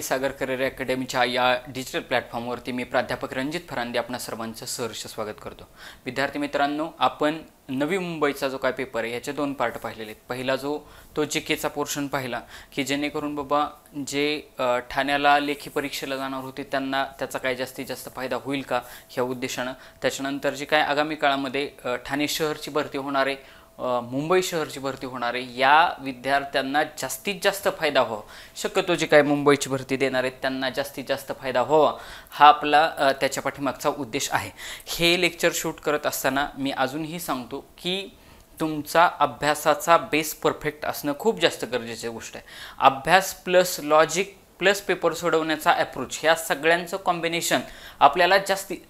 सागर career अकॅडमीच्या या digital प्लॅटफॉर्मवरती मी प्राध्यापक रणजित फरांदे आपणा सर्वांचं सहर्ष स्वागत करतो। विद्यार्थी मित्रांनो, आपण नवी मुंबईचा जो काय पेपर आहे याचे दोन पार्ट पाहिलेले आहेत। पहिला तो जीकेचा पोर्शन पाहिला की जेणेकरून बाबा जे ठाण्याला लेखी परीक्षेला जाणार होते त्यांना त्याचा काय जास्तीत जास्त फायदा होईल का ह्या उद्देशाने। त्याच्यानंतर जे काय आगामी काळामध्ये ठाणे शहरची भरती होणार आहे, मुंबई शहरची भरती होणार आहे, या विद्यार्थ्यांना जास्तीत जास्त फायदा व्हावा, शक्यतो जे काय मुंबईची भरती देणार आहेत त्यांना जास्तीत जास्त फायदा व्हावा, हा आपला त्याच्या पाठीमागचा उद्देश आहे। हे लेक्चर शूट करत असताना मी अजूनही सांगतो की तुमचा अभ्यासाचा बेस परफेक्ट असणं खूप जास्त गरजेची गोष्ट आहे। अभ्यास प्लस लॉजिक प्लस पेपर सोडवण्याचा अप्रोच ह्या सगळ्यांचं कॉम्बिनेशन आपल्याला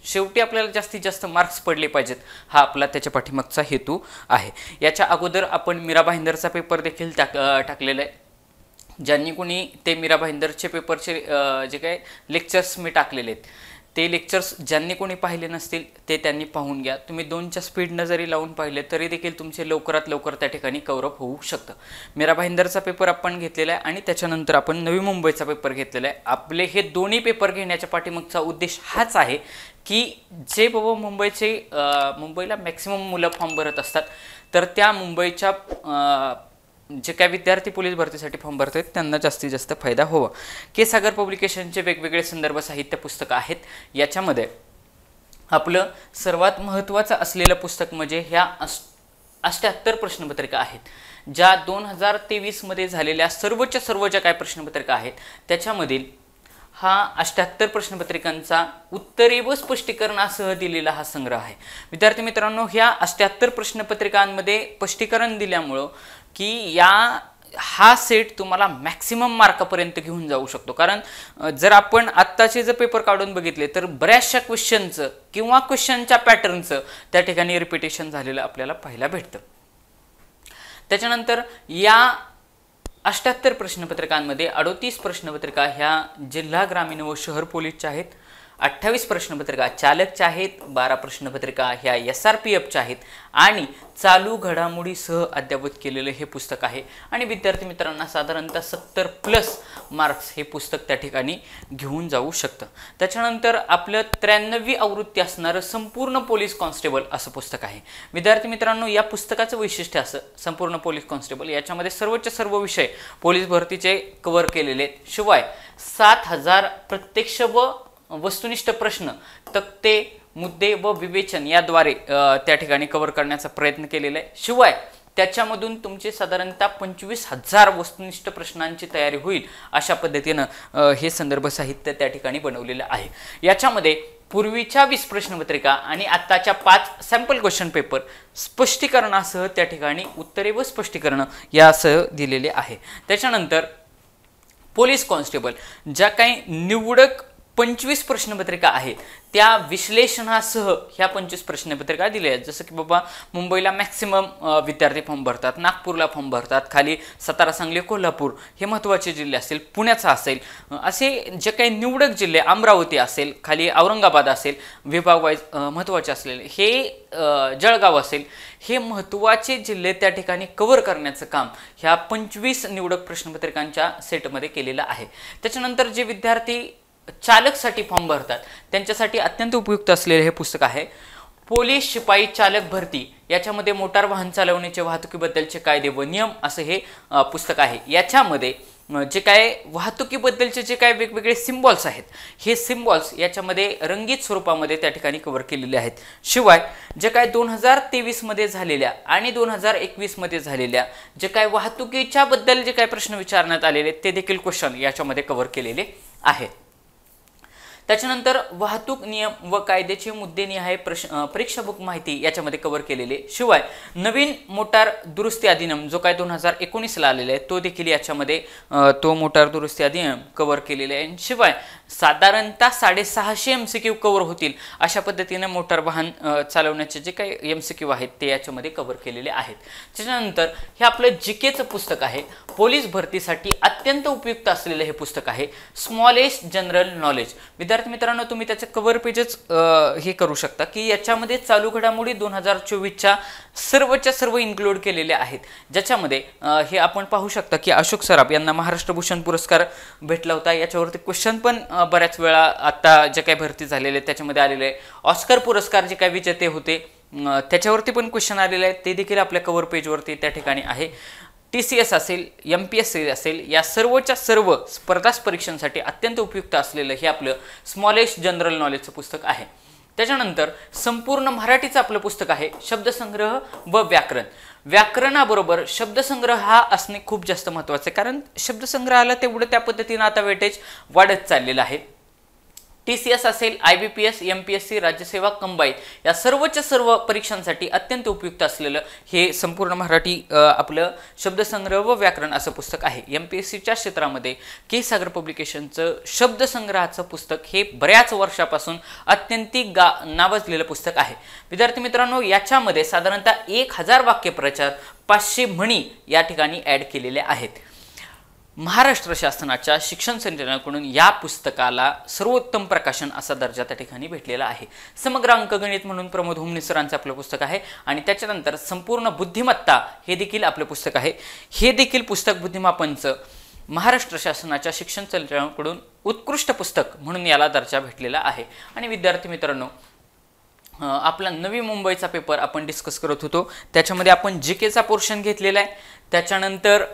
शेवटी आपल्याला जास्तीत जास्त मार्क्स पडले पाहिजेत, हा आपला त्याच्या पाठीमागचा हेतू आहे। याच्या अगोदर आपण मीरा भाईंदरचा पेपर देखील टाकलेला आहे। ज्यांनी कोणी ते मीरा भाईंदरचे पेपरचे जे काही लेक्चर्स मी टाकलेले आहेत ते लेक्चर्स ज्यांनी कोणी पाहिले नसतील ते त्यांनी पाहून घ्या। तुम्ही 2च्या स्पीडनं जरी लावून पाहिले तरी देखील तुमचे लवकरात लवकर त्या ठिकाणी कव्हर अप होऊ शकतं। मीरा भाईंदरचा पेपर आपण घेतलेला आहे आणि त्याच्यानंतर आपण नवी मुंबईचा पेपर घेतलेला आहे। आपले हे दोन्ही पेपर घेण्याच्या पाठीमागचा उद्देश हाच आहे की जे बाबा मुंबईला मॅक्सिमम मुलं फॉर्म भरत असतात, तर त्या मुंबईच्या जे काय विद्यार्थी पोलीस भरतीसाठी फॉर्म भरत आहेत त्यांना जास्तीत जास्त फायदा व्हावा। के सागर पब्लिकेशनचे वेगवेगळे संदर्भ साहित्य पुस्तकं आहेत। याच्यामध्ये आपलं सर्वात महत्त्वाचं असलेलं पुस्तक म्हणजे ह्या 78 प्रश्नपत्रिका आहेत, ज्या 2023 मध्ये झालेल्या सर्वच्या सर्व ज्या काय प्रश्नपत्रिका आहेत त्याच्यामधील हा 78 प्रश्नपत्रिकांचा उत्तरे व स्पष्टीकरणासह दिलेला हा संग्रह आहे। विद्यार्थी मित्रांनो, ह्या 78 प्रश्नपत्रिकांमध्ये स्पष्टीकरण दिल्यामुळं की हा सेट तुम्हाला मॅक्सिमम मार्कापर्यंत घेऊन जाऊ शकतो। कारण जर आपण आत्ताचे जर पेपर काढून बघितले तर बऱ्याचशा क्वेश्चनचं किंवा क्वेश्चनच्या पॅटर्नचं त्या ठिकाणी रिपिटेशन झालेलं आपल्याला पाहायला भेटतं। त्याच्यानंतर या 78 प्रश्नपत्रिकांमध्ये 38 प्रश्नपत्रिका ह्या जिल्हा ग्रामीण व शहर पोलीसच्या आहेत, 28 प्रश्नपत्रिका चालकच्या आहेत, 12 प्रश्नपत्रिका ह्या SRPFच्या आहेत आणि चालू घडामोडीसह अद्ययावत केलेलं हे पुस्तक आहे। आणि विद्यार्थी मित्रांना साधारणतः 70+ मार्क्स हे पुस्तक त्या ठिकाणी घेऊन जाऊ शकतं। त्याच्यानंतर आपलं 93वी आवृत्ती असणारं संपूर्ण पोलीस कॉन्स्टेबल असं पुस्तक आहे। विद्यार्थी मित्रांनो, या पुस्तकाचं वैशिष्ट्य असं संपूर्ण पोलीस कॉन्स्टेबल याच्यामध्ये सर्वच्या सर्व विषय पोलीस भरतीचे कव्हर केलेले आहेत, शिवाय 7000 प्रत्यक्ष व वस्तुनिष्ठ प्रश्न, तक्ते, मुद्दे व विवेचन याद्वारे त्या ठिकाणी कव्हर करण्याचा प्रयत्न केलेला आहे। शिवाय त्याच्यामधून तुमचे साधारणतः 25,000 वस्तुनिष्ठ प्रश्नांची तयारी होईल अशा पद्धतीनं हे संदर्भ साहित्य त्या ठिकाणी बनवलेलं आहे। याच्यामध्ये पूर्वीच्या 20 प्रश्नपत्रिका आणि आत्ताच्या 5 सॅम्पल क्वेश्चन पेपर स्पष्टीकरणासह त्या ठिकाणी उत्तरे व स्पष्टीकरण यासह दिलेले आहे। त्याच्यानंतर पोलीस कॉन्स्टेबल ज्या काही निवडक 25 प्रश्नपत्रिका आहेत त्या विश्लेषणासह ह्या 25 प्रश्नपत्रिका दिल्या आहेत। जसं की बाबा मुंबईला मॅक्सिमम विद्यार्थी फॉर्म भरतात, नागपूरला फॉर्म भरतात, खाली सातारा, सांगली, कोल्हापूर हे महत्त्वाचे जिल्हे असेल, पुण्याचा असेल, असे जे काही निवडक जिल्हे, अमरावती असेल, खाली औरंगाबाद असेल, विभाग वाईज महत्त्वाचे असलेले हे जळगाव असेल, हे महत्त्वाचे जिल्हे त्या ठिकाणी कव्हर करण्याचं काम ह्या 25 निवडक प्रश्नपत्रिकांच्या सेटमध्ये केलेलं आहे। त्याच्यानंतर जे विद्यार्थी चालकसाठी फॉर्म भरतात त्यांच्यासाठी अत्यंत उपयुक्त असलेले हे पुस्तक आहे, पोलीस शिपाई चालक भरती। याच्यामध्ये मोटार वाहन चालवण्याचे वाहतुकीबद्दलचे कायदे व नियम असं हे पुस्तक आहे। याच्यामध्ये जे काय वाहतुकीबद्दलचे जे काय वेगवेगळे सिम्बॉल्स आहेत हे सिम्बॉल्स याच्यामध्ये रंगीत स्वरूपामध्ये त्या ठिकाणी कव्हर केलेले आहेत। शिवाय जे काय 2023 मध्ये झालेल्या आणि 2021 मध्ये झालेल्या जे काय वाहतुकीच्या बद्दल जे काय प्रश्न विचारण्यात आलेले ते देखील क्वेश्चन याच्यामध्ये कव्हर केलेले आहेत। त्याच्यानंतर वाहतूक नियम व कायद्याचे मुद्देनिहाय परीक्षा बुक माहिती याच्यामध्ये कव्हर केलेले, शिवाय नवीन मोटार दुरुस्ती अधिनियम जो काय 2019ला आलेला आहे तो देखील याच्यामध्ये तो मोटार दुरुस्ती अधिनियम कव्हर केलेले आहे। शिवाय साधारणतः 650 MCQ कव्हर होतील अशा पद्धतीने मोटार वाहन चालवण्याचे जे काही MCQ आहेत ते याच्यामध्ये कव्हर केलेले आहेत। त्याच्यानंतर हे आपलं जीकेचं पुस्तक आहे, पोलीस भरतीसाठी अत्यंत उपयुक्त असलेलं हे पुस्तक आहे, स्मॉलेस्ट जनरल नॉलेज। विद्यार्थी विद्यार्थी मित्रांनो तुम्ही त्याचे कव्हर पेजेस हे करू शकता की याच्यामध्ये चालू घडामोडी 2024च्या सर्वच्या सर्व इन्क्लूड केलेले आहेत, ज्याच्यामध्ये हे आपण पाहू शकता की अशोक सराफ यांना महाराष्ट्र भूषण पुरस्कार भेटला होता। याच्यावरती क्वेश्चन पण बऱ्याच वेळा आता जे काही भरती झालेले त्याच्यामध्ये आलेले आहे। ऑस्कर पुरस्कार जे काही विजेते होते त्याच्यावरती पण क्वेश्चन आलेले आहेत, ते देखील आपल्या कव्हर पेजवरती त्या ठिकाणी आहे। TCS असेल, MPSC असेल, या सर्वच्या सर्व स्पर्धा परीक्षांसाठी अत्यंत उपयुक्त असलेलं हे आपलं स्मॉलेस्ट जनरल नॉलेजचं पुस्तक आहे। त्याच्यानंतर संपूर्ण मराठीचं आपलं पुस्तक आहे शब्दसंग्रह व व्याकरण। व्याकरणाबरोबर शब्दसंग्रह हा असणे खूप जास्त महत्त्वाचं आहे, कारण शब्दसंग्रहाला तेवढं त्या पद्धतीने आता वेटेज वाढत चाललेलं आहे। TCS असेल, IBPS, MPSC, राज्यसेवा कंबाईन या सर्वच्या सर्व परीक्षांसाठी अत्यंत उपयुक्त असलेलं हे संपूर्ण मराठी आपलं शब्दसंग्रह व व्याकरण असं पुस्तक आहे। MPSCच्या क्षेत्रामध्ये के सागर पब्लिकेशनचं शब्दसंग्रहाचं पुस्तक हे बऱ्याच वर्षापासून अत्यंतिक नावाजलेलं पुस्तक आहे। विद्यार्थी मित्रांनो याच्यामध्ये साधारणतः 1000 वाक्यप्रचार, 500 म्हणी या ठिकाणी ॲड केलेले आहेत। महाराष्ट्र शासनाच्या शिक्षण संचालनाकडून या पुस्तकाला सर्वोत्तम प्रकाशन असा दर्जा त्या ठिकाणी भेटलेला आहे। समग्र अंकगणित म्हणून प्रमोद हुमणे सरांचं आपलं पुस्तक आहे आणि त्याच्यानंतर संपूर्ण बुद्धिमत्ता हे देखील आपलं पुस्तक आहे। हे देखील पुस्तक बुद्धिमापनचं महाराष्ट्र शासनाच्या शिक्षण संचालनाकडून उत्कृष्ट पुस्तक म्हणून याला दर्जा भेटलेला आहे। आणि विद्यार्थी मित्रांनो आपला नवी मुंबईचा पेपर आपण डिस्कस करत होतो, त्याच्यामध्ये आपण GKचा पोर्शन घेतलेला आहे, त्याच्यानंतर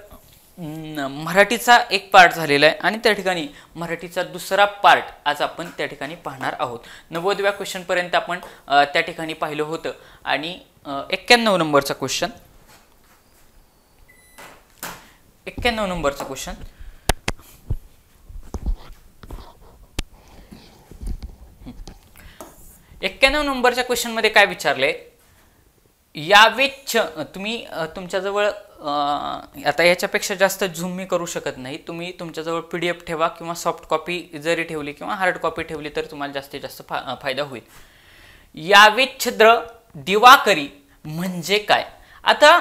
मराठीचा एक पार्ट झालेला आहे आणि त्या ठिकाणी मराठीचा दुसरा पार्ट आज आपण त्या ठिकाणी पाहणार आहोत। 90व्या क्वेश्चन पर्यंत आपण त्या ठिकाणी पाहिलं होतं आणि 91 नंबरचा क्वेश्चन 91 नंबरच्या क्वेश्चन मध्ये काय विचारले, यावेच तुम्ही तुमच्याजवळ आता याच्यापेक्षा जास्त झूम मी करू शकत नाही, तुम्ही तुमच्याजवळ PDF ठेवा किंवा सॉफ्ट कॉपी जरी ठेवली किंवा हार्ड कॉपी ठेवली तर तुम्हाला जास्तीत जास्त फायदा होईल। यावेच्छद्र दिवाकरी म्हणजे काय? आता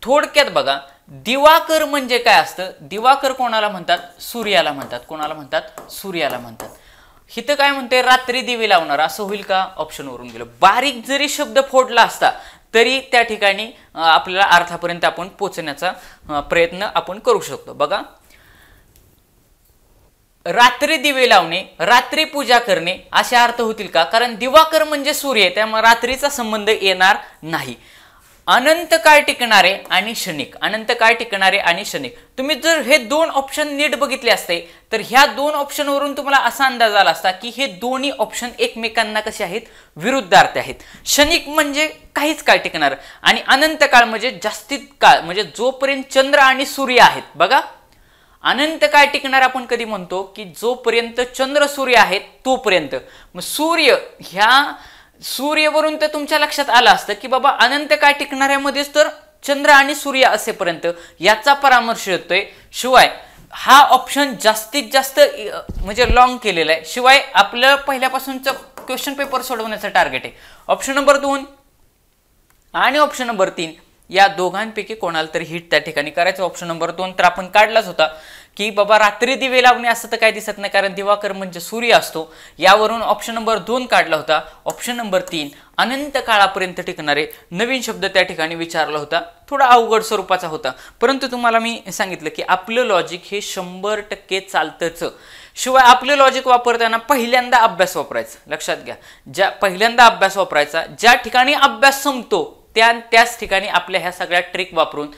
थोडक्यात बघा, दिवाकर म्हणजे काय असतं? दिवाकर कोणाला म्हणतात? सूर्याला म्हणतात। कोणाला म्हणतात? सूर्याला म्हणतात। हिथं काय म्हणते? रात्री दिवे लावणार असं होईल का? ऑप्शन वरून गेलो। बारीक जरी शब्द फोडला असता तरी त्या ठिकाणी आपल्याला अर्थापर्यंत आपण पोहोचण्याचा प्रयत्न आपण करू शकतो। बघा, रात्री दिवे लावणे, रात्री पूजा करणे असे अर्थ होतील का? कारण दिवाकर म्हणजे सूर्य, त्यामुळे रात्रीचा संबंध येणार नाही। अनंत काळ टिकणारे आणि क्षणिक, अनंत काळ टिकणारे आणि क्षणिक, तुम्ही जर हे दोन ऑप्शन नीट बघितले असते तर ह्या दोन ऑप्शनवरून तुम्हाला असा अंदाज आला असता की हे दोन्ही ऑप्शन एकमेकांना कसे आहेत? विरुद्धार्थी आहेत। क्षणिक म्हणजे काहीच काळ टिकणार आणि अनंत काळ म्हणजे जास्तीत काळ, म्हणजे जोपर्यंत चंद्र आणि सूर्य आहेत। बघा, अनंत काळ टिकणार आपण कधी म्हणतो की जोपर्यंत चंद्र सूर्य आहेत तोपर्यंत। मग सूर्य, ह्या सूर्यवरून तर तुमच्या लक्षात आलं असतं की बाबा अनंत काळ टिकणाऱ्यामध्येच तर चंद्र आणि सूर्य असेपर्यंत याचा परामर्श येतोय। शिवाय हा ऑप्शन जास्तीत जास्त म्हणजे लॉंग केलेला आहे। शिवाय आपलं पहिल्यापासूनचं क्वेश्चन पेपर सोडवण्याचं टार्गेट आहे। ऑप्शन नंबर 2 आणि ऑप्शन नंबर 3 या दोघांपैकी कोणाला तरी हिट त्या ठिकाणी करायचं। ऑप्शन नंबर 2 तर आपण काढलाच होता की बाबा रात्री दिवे लावणे असं तर काही दिसत नाही, कारण दिवाकर म्हणजे सूर्य असतो, यावरून ऑप्शन नंबर 2 काढला होता। ऑप्शन नंबर 3 अनंत काळापर्यंत टिकणारे नवीन शब्द त्या ठिकाणी विचारला होता, थोडा अवघड स्वरूपाचा होता, परंतु तुम्हाला मी सांगितलं की आपलं लॉजिक हे 100% चालतंच। शिवाय आपलं लॉजिक वापरताना पहिल्यांदा अभ्यास वापरायचा, लक्षात घ्या, पहिल्यांदा अभ्यास वापरायचा, ज्या ठिकाणी अभ्यास संपतो त्याच ठिकाणी आपल्या ह्या सगळ्या ट्रिक वापरून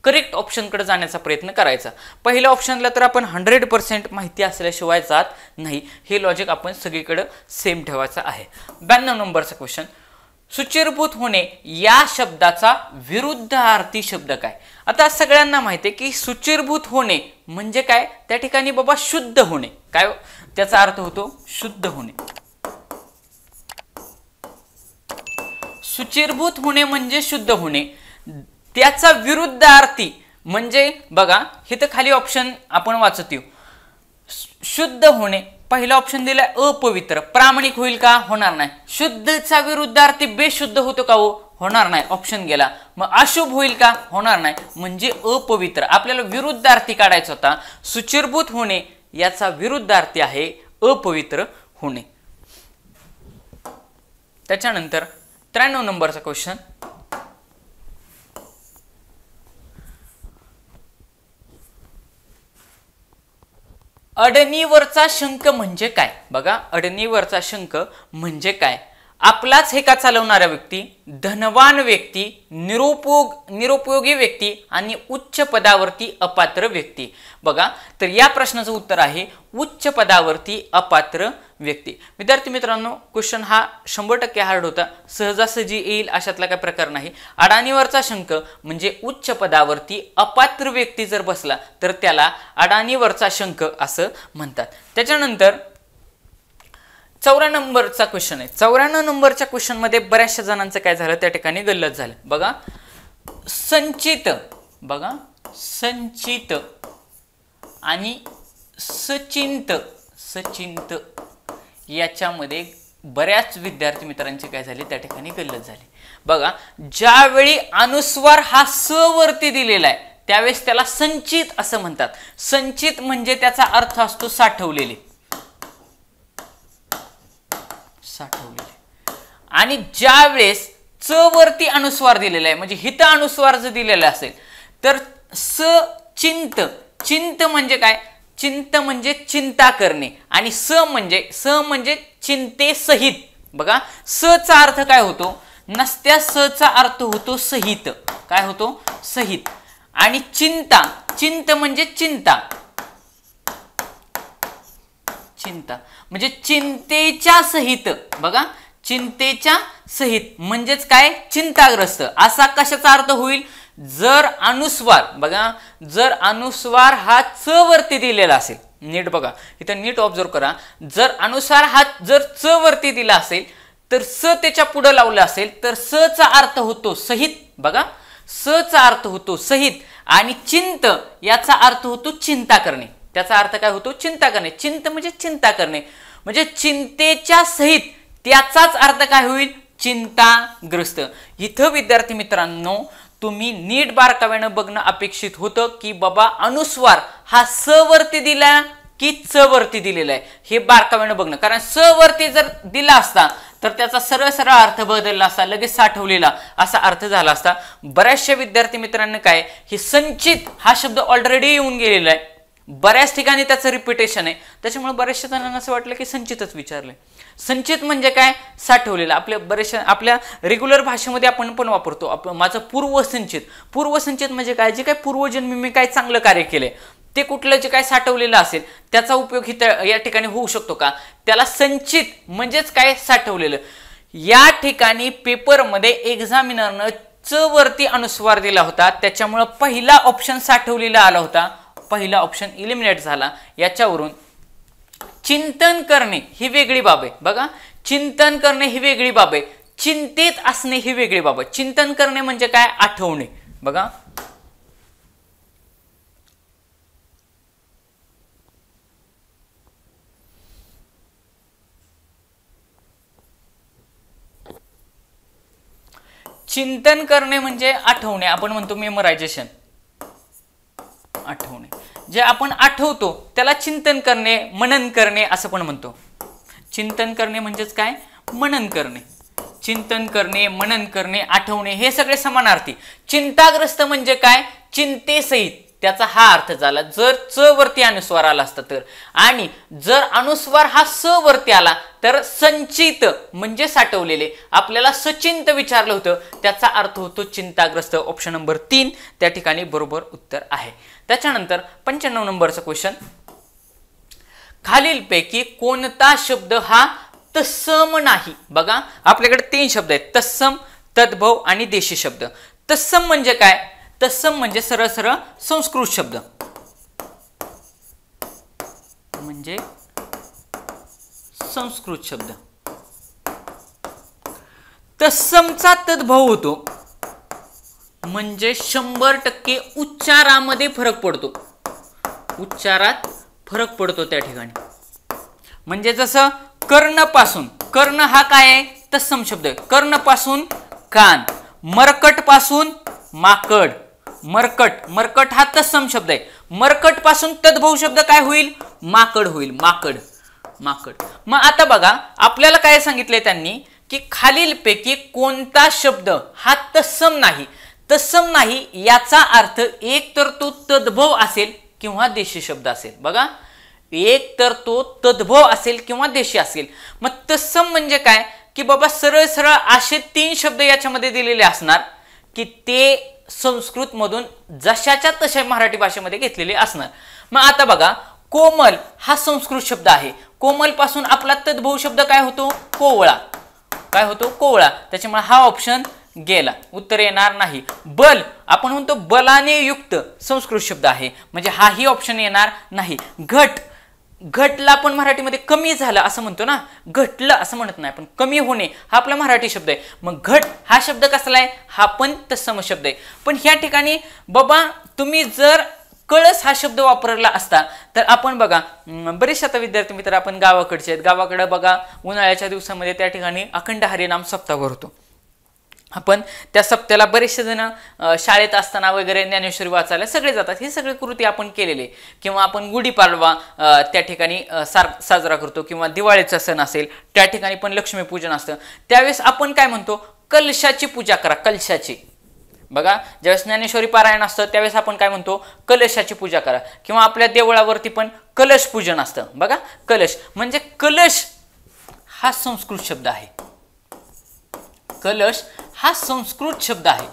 करेक्ट ऑप्शनकडे जाण्याचा प्रयत्न करायचा। पहिल्या ऑप्शनला तर आपण 100% माहिती असल्याशिवाय जात नाही, हे लॉजिक आपण सगळीकडे सेम ठेवायचं आहे। 92 नंबरचा क्वेश्चन, सुचिरभूत होणे या शब्दाचा विरुद्धार्थी शब्द काय? आता सगळ्यांना माहिती आहे की सुचिरभूत होणे म्हणजे काय? त्या ठिकाणी बाबा शुद्ध होणे, काय त्याचा अर्थ होतो? शुद्ध होणे। सुचिरभूत होणे म्हणजे शुद्ध होणे, त्याचा विरुद्धार्थी म्हणजे बघा हे तर खाली ऑप्शन आपण वाचत येऊ। शुद्ध होणे, पहिला ऑप्शन दिलाय अपवित्र, प्रामाणिक होईल का? होणार नाही। शुद्धचा विरुद्धार्थी बेशुद्ध होतो का? होणार नाही, ऑप्शन गेला। मग अशुभ होईल का? होणार नाही, म्हणजे अपवित्र। आपल्याला विरुद्धार्थी काढायचा होता। सुचिरभूत होणे याचा विरुद्धार्थी आहे अपवित्र होणे. त्याच्यानंतर 93 नंबरचा क्वेश्चन, अडणीवरचा शंख म्हणजे काय? बघा, अडणीवरचा शंख म्हणजे काय? आपलाच हेका चालवणारा व्यक्ती, धनवान व्यक्ती, निरुपयोगी व्यक्ती आणि उच्च पदावरती अपात्र व्यक्ती. बघा, तर या प्रश्नाचं उत्तर आहे उच्च पदावरती अपात्र व्यक्ती. विद्यार्थी मित्रांनो, क्वेश्चन हा 100% हार्ड होता, सहजासहजी येईल अशातला काही प्रकार नाही. अडाणीवरचा शंख म्हणजे उच्च पदावरती अपात्र व्यक्ती जर बसला तर त्याला अडाणीवरचा शंख असं म्हणतात. त्याच्यानंतर 94 नंबरचा क्वेश्चन आहे. 94 नंबरच्या क्वेश्चन मध्ये बऱ्याचशा जणांचं काय झालं, त्या ठिकाणी गल्लत झालं. बघा, संचित, बघा संचित आणि सचिंत, सचिंत याच्यामध्ये बऱ्याच विद्यार्थी मित्रांचे काय झाले, त्या ठिकाणी गल्लत झाली. बघा, ज्यावेळी अनुस्वार हा स वरती दिलेला आहे त्यावेळेस त्याला संचित असं म्हणतात. संचित म्हणजे त्याचा अर्थ असतो साठवलेले, साठवलेले. आणि ज्यावेळेस च वरती अनुस्वार दिलेला आहे, म्हणजे हित अनुस्वार जर दिलेला असेल तर सचिंत, चिंत म्हणजे काय, चिंत म्हणजे चिंता करणे, आणि स म्हणजे चिंतेसहित. बघा, स चा अर्थ काय होतो, नसत्या स चा अर्थ होतो सहित, काय होतो, सहित. आणि चिंता, चिंत म्हणजे चिंता, चिंता म्हणजे चिंतेच्या सहित. बघा, चिंतेच्या सहित म्हणजेच काय, चिंताग्रस्त. असा कशाचा अर्थ होईल, जर अनुस्वार, बघा जर अनुस्वार हा च वरती दिलेला असेल, नीट बघा इथं नीट ऑब्झर्व करा, जर अनुस्वार हा जर च वरती दिला असेल तर स त्याच्या पुढे लावला असेल तर स चा अर्थ होतो सहित. बघा, स चा अर्थ होतो सहित, आणि चिंत याचा अर्थ होतो चिंता करणे. त्याचा अर्थ काय होतो, चिंता करणे. चिंत म्हणजे चिंता करणे, म्हणजे चिंतेच्या सहित त्याचाच अर्थ काय होईल, चिंताग्रस्त. इथं विद्यार्थी मित्रांनो तुम्ही नीट बारकाव्यानं बघणं अपेक्षित होतं की बाबा अनुस्वार हा स वरती दिला की च वरती दिलेला आहे, हे बारकाव्यानं बघणं. कारण स वरती जर दिला असता तर त्याचा सरळ सरळ अर्थ बदलला असता, लगेच साठवलेला असा अर्थ झाला असता. बऱ्याचशा विद्यार्थी मित्रांनो काय, हे संचित हा शब्द ऑलरेडी येऊन गेलेला आहे, बऱ्याच ठिकाणी त्याचं रिपिटेशन आहे, त्याच्यामुळे बऱ्याचशा जणांना असं वाटलं की संचितच विचारलंय. संचित म्हणजे काय, साठवलेलं. आपल्या रेग्युलर भाषेमध्ये आपण पण वापरतो, माझं पूर्वसंचित. पूर्वसंचित म्हणजे काय, जे काय पूर्वजन्मी मी काय चांगलं कार्य केलंय ते कुठलं जे काय साठवलेलं असेल त्याचा उपयोग या ठिकाणी होऊ शकतो का, त्याला संचित म्हणजेच काय, साठवलेलं. या ठिकाणी पेपरमध्ये एक्झामिनरनं च वरती अनुस्वार दिला होता, त्याच्यामुळे पहिला ऑप्शन साठवलेला आला होता, पहिला ऑप्शन इलिमिनेट झाला. याच्यावरून चिंतन करणे ही वेगळी बाब आहे. बघा, चिंतन करणे ही वेगळी बाब आहे, चिंतित असणे ही वेगळी बाब आहे. चिंतन करणे म्हणजे काय, आठवणे. बघा, चिंतन करणे म्हणजे आठवणे, आपण म्हणतो मेमोरायझेशन, आठवणे. जे आपण आठवतो त्याला चिंतन करणे, मनन करणे असं पण म्हणतो. चिंतन करणे म्हणजेच काय, मनन करणे. चिंतन करणे, मनन करणे, आठवणे हे सगळे समानार्थी. चिंताग्रस्त म्हणजे काय, चिंतेसहित, त्याचा हा अर्थ झाला जर च वरती अनुस्वार आला असता तर. आणि जर अनुस्वार हा स वरती आला तर संचित म्हणजे साठवलेले. आपल्याला सचिंत विचारलं होतं, त्याचा अर्थ होतो चिंताग्रस्त. ऑप्शन नंबर 3 त्या ठिकाणी बरोबर उत्तर आहे. त्याच्यानंतर 95 नंबरचा क्वेश्चन, खालीलपैकी कोणता शब्द हा तत्सम नाही. बघा, आपल्याकडे 3 शब्द आहेत, तत्सम, तद्भव आणि देशी शब्द. तत्सम म्हणजे काय, तत्सम म्हणजे सरळ सरळ संस्कृत शब्द, म्हणजे संस्कृत शब्द. तत्समचा तद्भव होतो म्हणजे 100% उच्चारामध्ये फरक पडतो, उच्चारात फरक पडतो त्या ठिकाणी. म्हणजे जसं कर्णपासून, कर्ण हा काय आहे, तत्सम शब्द आहे. कर्णपासून कान, मरकट पासून माकड, मरकट, मरकट हा तत्सम शब्द आहे. मरकट पासून तद्भव शब्द काय होईल, माकड होईल, माकड. माकड. मग आता बघा आपल्याला काय सांगितलंय त्यांनी की खालीलपैकी कोणता शब्द हा तत्सम नाही. तत्सम नाही याचा अर्थ एक तर तो तद्भव असेल किंवा देशी शब्द असेल. बघा एक तर तो तद्भव असेल किंवा देशी असेल. मग तत्सम म्हणजे काय की बाबा सरळ सरळ असे 3 शब्द याच्यामध्ये दिलेले असणार की ते संस्कृत मधून जशाच्या तशा मराठी भाषेमध्ये घेतलेले असणार. मग आता बघा कोमल हा संस्कृत शब्द आहे. कोमल पासून आपला तद्भव शब्द काय होतो कोवळा. काय होतो कोवळा. त्याच्यामुळे हा ऑप्शन गेला, उत्तर येणार नाही. बल आपण म्हणतो बलाने युक्त संस्कृत शब्द आहे म्हणजे हाही ऑप्शन येणार नाही. घट घटला आपण मराठीमध्ये कमी झालं असं म्हणतो ना, घटलं असं म्हणत नाही आपण, कमी होणे हा आपला मराठी शब्द आहे. मग घट हा शब्द कसला आहे हा पण तत्सम शब्द आहे. पण ह्या ठिकाणी बाबा तुम्ही जर कळस हा शब्द वापरला असता तर आपण बघा बरेचसे आता विद्यार्थी मित्र आपण गावाकडचे आहेत. गावाकडे बघा उन्हाळ्याच्या दिवसामध्ये त्या ठिकाणी अखंड हरिनाम सप्ताह भरतो. आपण त्या सप्त्याला बरेचसे जण शाळेत असताना वगैरे ज्ञानेश्वरी वाचायला सगळे जातात. ही सगळी कृती आपण केलेली. किंवा आपण गुढीपाडवा त्या ठिकाणी साजरा करतो किंवा दिवाळीचा सण असेल त्या ठिकाणी पण लक्ष्मीपूजन असतं. त्यावेळेस आपण काय म्हणतो कलशाची पूजा करा. कलशाची बघा ज्यावेळेस ज्ञानेश्वरी पारायण असतं त्यावेळेस आपण काय म्हणतो कलशाची पूजा करा. किंवा आपल्या देवळावरती पण कलश पूजन असतं. बघा कलश म्हणजे कलश हा संस्कृत शब्द आहे. कलश हा संस्कृत शब्द आहे.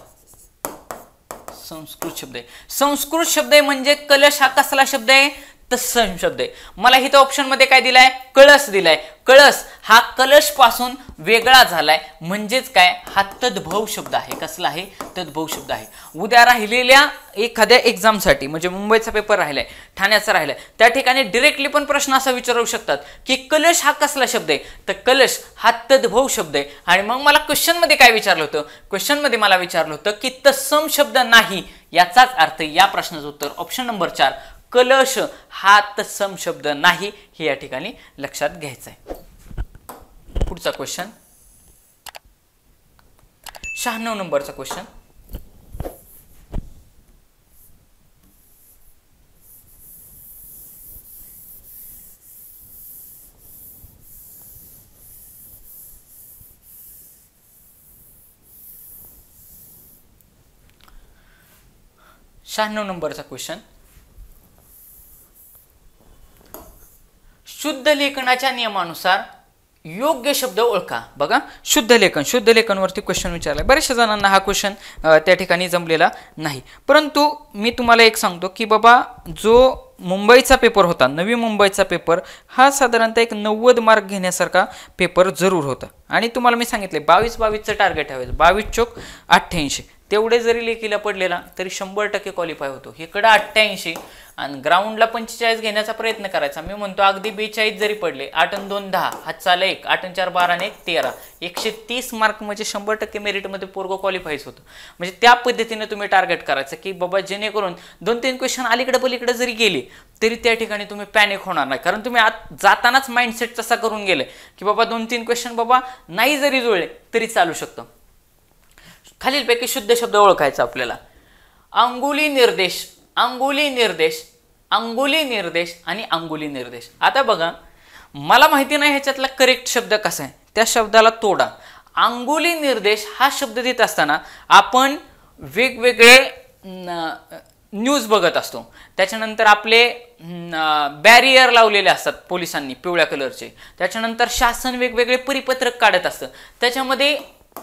संस्कृत शब्द आहे. संस्कृत शब्द आहे म्हणजे कलश हा कसला शब्द आहे तत्सम शब्द आहे. मला इथं ऑप्शन मध्ये काय दिलाय कळस दिलाय. कळस हा कलश पासून वेगळा झालाय म्हणजेच काय हा तद्भव शब्द आहे. कसला आहे तद्भव शब्द आहे. उद्या राहिलेल्या एखाद्या एक्झामसाठी म्हणजे मुंबईचा पेपर राहिलाय ठाण्याचा राहिलाय त्या ठिकाणी डायरेक्टली पण प्रश्न असा विचारू शकतात की कलश हा कसला शब्द आहे तर कलश हा तद्भव शब्द आहे. आणि मग मला क्वेश्चन मध्ये काय विचारलं होतं क्वेश्चन मध्ये मला विचारलं होतं की तत्सम शब्द नाही याचाच अर्थ या प्रश्नाचं उत्तर ऑप्शन नंबर 4 कलश हा तत्सम शब्द नाही हे या ठिकाणी लक्षात घ्यायचं आहे. पुढचा क्वेश्चन 96 नंबरचा क्वेश्चन. नंबरचा क्वेश्चन शुद्ध लेखनाच्या नियमानुसार योग्य शब्द ओळखा. बघा शुद्ध लेखन वरती क्वेश्चन विचारलाय. बऱ्याचशा जणांना हा क्वेश्चन त्या ठिकाणी जमलेला नाही. परंतु मी तुम्हाला एक सांगतो की बाबा जो मुंबईचा पेपर होता नवी मुंबईचा पेपर हा साधारणतः एक 90 मार्क घेण्यासारखा पेपर जरूर होता. आणि तुम्हाला मी सांगितले 22-22चं टार्गेट आहे. 22 चोक 88 तेवढे जरी लेखीला पडलेला तरी 100% क्वालिफाय होतो. इकडं 88 आणि ग्राउंडला 45 घेण्याचा प्रयत्न करायचा. मी म्हणतो अगदी 42 जरी पडले 8 आणि 2 10 हात चाल 1 8 आणि 4 12 आणि 1 13 130 मार्क म्हणजे 100% मेरिटमध्ये पोरगो क्वालिफायच होतो. म्हणजे त्या पद्धतीने तुम्ही टार्गेट करायचं की बाबा जेणेकरून 2-3 क्वेश्चन अलीकडे पलीकडे जरी गेले तरी त्या ठिकाणी तुम्ही पॅनिक होणार नाही. कारण तुम्ही जातानाच माइंडसेट तसा करून गेले की बाबा 2-3 क्वेश्चन बाबा नाही जरी जुळले तरी चालू शकतं. खालीलपैकी शुद्ध शब्द ओळखायचा आपल्याला. अंगुली निर्देश अंगुली निर्देश अंगुली निर्देश आणि अंगुली निर्देश. आता बघा मला माहिती नाही ह्याच्यातला करेक्ट शब्द कसा आहे त्या शब्दाला तोडा. अंगुली निर्देश हा शब्द देत असताना आपण वेगवेगळे न्यूज बघत असतो. त्याच्यानंतर आपले बॅरियर लावलेले असतात पोलिसांनी पिवळ्या कलरचे. त्याच्यानंतर शासन वेगवेगळे परिपत्रक काढत असतं. त्याच्यामध्ये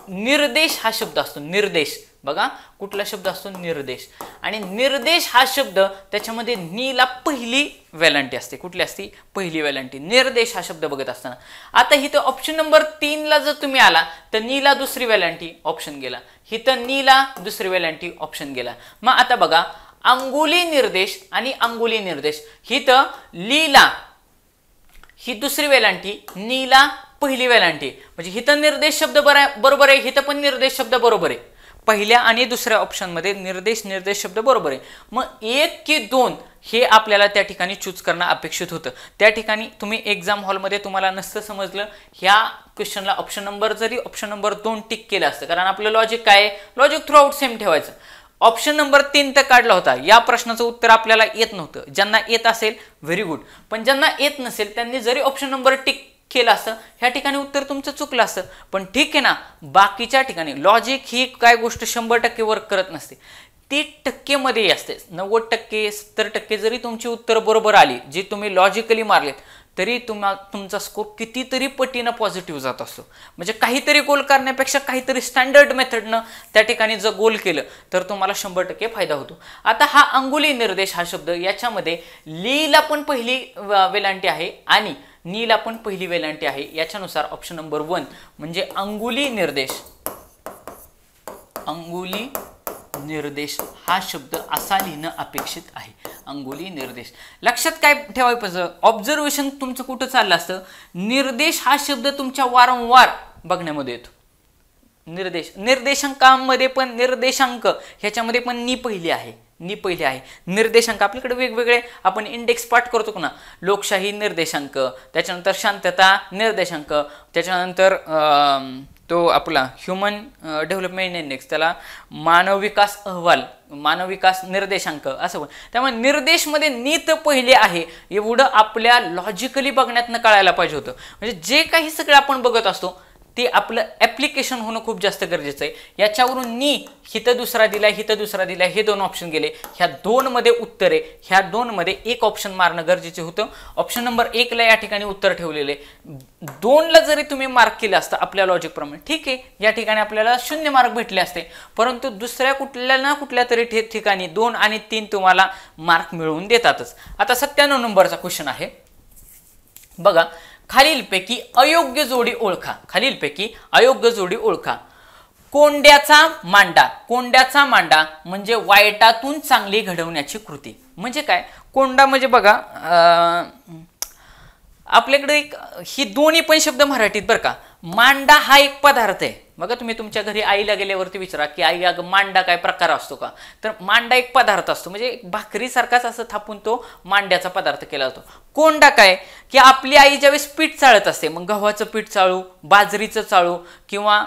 निर्देश हा शब्द असतो. निर्देश बघा कुठला शब्द असतो निर्देश. आणि निर्देश हा शब्द त्याच्यामध्ये नीला पहिली वेलांटी असते. कुठली असते पहिली वेलांटी. निर्देश हा शब्द बघत असताना आता इथं ऑप्शन नंबर 3 ला जर तुम्ही आला तर नीला दुसरी वेलांटी ऑप्शन गेला. इथं नीला दुसरी वेलांटी ऑप्शन गेला. मग आता बघा अंगुली निर्देश आणि अंगुली निर्देश. इथं लीला ही दुसरी वेलांटी नीला पहिली वेलांटी म्हणजे इथं निर्देश शब्द बरोबर आहे. इथं पण निर्देश शब्द बरोबर आहे. पहिल्या आणि दुसऱ्या ऑप्शन मध्ये निर्देश शब्द बरोबर आहे. मग 1 की 2 हे आपल्याला त्या ठिकाणी चूज करणं अपेक्षित होतं. त्या ठिकाणी तुम्ही एक्झाम हॉलमध्ये तुम्हाला नसतं समजलं ह्या क्वेश्चनला ऑप्शन नंबर 2 टिक केलं असतं. कारण आपलं लॉजिक काय आहे लॉजिक थ्रू आउट सेम ठेवायचं. ऑप्शन नंबर 3 तर काढला होता. या प्रश्नाचं उत्तर आपल्याला येत नव्हतं. ज्यांना येत असेल व्हेरी गुड, पण ज्यांना येत नसेल त्यांनी जरी ऑप्शन नंबर टिक केलं असतं ह्या ठिकाणी उत्तर तुमचं चुकलं असतं. पण ठीक आहे ना, बाकीच्या ठिकाणी लॉजिक ही काय गोष्ट 100% वर्क करत नसते, ती टक्केमध्ये असते. 90%, 70% जरी तुमची उत्तर बरोबर आली जी तुम्ही लॉजिकली मारलेत तरी तुमचा स्कोर कितीतरी पटीनं पॉझिटिव्ह जात असतो. म्हणजे काहीतरी गोल करण्यापेक्षा काहीतरी स्टँडर्ड मेथडनं त्या ठिकाणी जर गोल केलं तर तुम्हाला 100% फायदा होतो. आता हा अंगुली निर्देश हा शब्द, याच्यामध्ये लीला पण पहिली वेलांटी आहे आणि नीला पण पहिली वेलांटी आहे. याच्यानुसार ऑप्शन नंबर 1 म्हणजे अंगुली निर्देश, अंगुली निर्देश हा शब्द असा लिहिणं अपेक्षित आहे. अंगुली निर्देश. लक्षात काय ठेवायचं पाहिजे, ऑब्झर्वेशन तुमचं कुठं चाललं असतं, निर्देश हा शब्द तुमच्या वारंवार बघण्यामध्ये येतो. निर्देश, निर्देशांकामध्ये पण निर्देशांक ह्याच्यामध्ये पण नी पहिली आहे, नी पहिली आहे. निर्देशांक आपल्याकडे वेगवेगळे आपण इंडेक्स पाठ करतो ना, लोकशाही निर्देशांक, त्याच्यानंतर शांतता निर्देशांक, त्याच्यानंतर तो आपला ह्युमन डेव्हलपमेंट इंडेक्स, त्याला मानव विकास अहवाल, मानव विकास निर्देशांक असं पण. त्यामुळे निर्देशमध्ये नीत पहिले आहे एवढं आपल्या लॉजिकली बघण्यातनं कळायला पाहिजे होतं. म्हणजे जे काही सगळं आपण बघत असतो ते आपलं ॲप्लिकेशन होणं खूप जास्त गरजेचं आहे. याच्यावरून नी हिथं दुसरा दिला, हिथं दुसरा दिला, हे 2 ऑप्शन गेले. ह्या 2 मध्ये उत्तर आहे, ह्या 2 मध्ये एक ऑप्शन मारणं गरजेचं होतं. ऑप्शन नंबर 1 ला या ठिकाणी उत्तर ठेवलेले, 2 ला जरी तुम्ही मार्क केलं असतं आपल्या लॉजिकप्रमाणे ठीक आहे, या ठिकाणी आपल्याला 0 मार्क भेटले असते. परंतु दुसऱ्या कुठल्या ना कुठल्या तरी ठिकाणी 2 आणि 3 तुम्हाला मार्क मिळवून देतातच. आता 97 नंबरचा क्वेश्चन आहे बघा. खालीलपैकी अयोग्य जोडी ओळखा, खालीलपैकी अयोग्य जोडी ओळखा. कोंड्याचा मांडा, कोंड्याचा मांडा म्हणजे वाईटातून चांगली घडवण्याची कृती. म्हणजे काय, कोंडा म्हणजे बघा आपल्याकडे एक ही दोन्ही पण शब्द मराठीत बरं का. मांडा हा एक पदार्थ आहे बघा. तुम्ही तुमच्या घरी आईला गेल्यावरती विचारा की आई अगं मांडा काय प्रकार असतो का, तर मांडा एक पदार्थ असतो, म्हणजे भाकरीसारखाच असं थापून तो मांड्याचा पदार्थ केला जातो. कोंडा काय की आपली आई ज्यावेळेस पीठ चाळत असते, मग गव्हाचं पीठ चाळू, बाजरीचं चाळू किंवा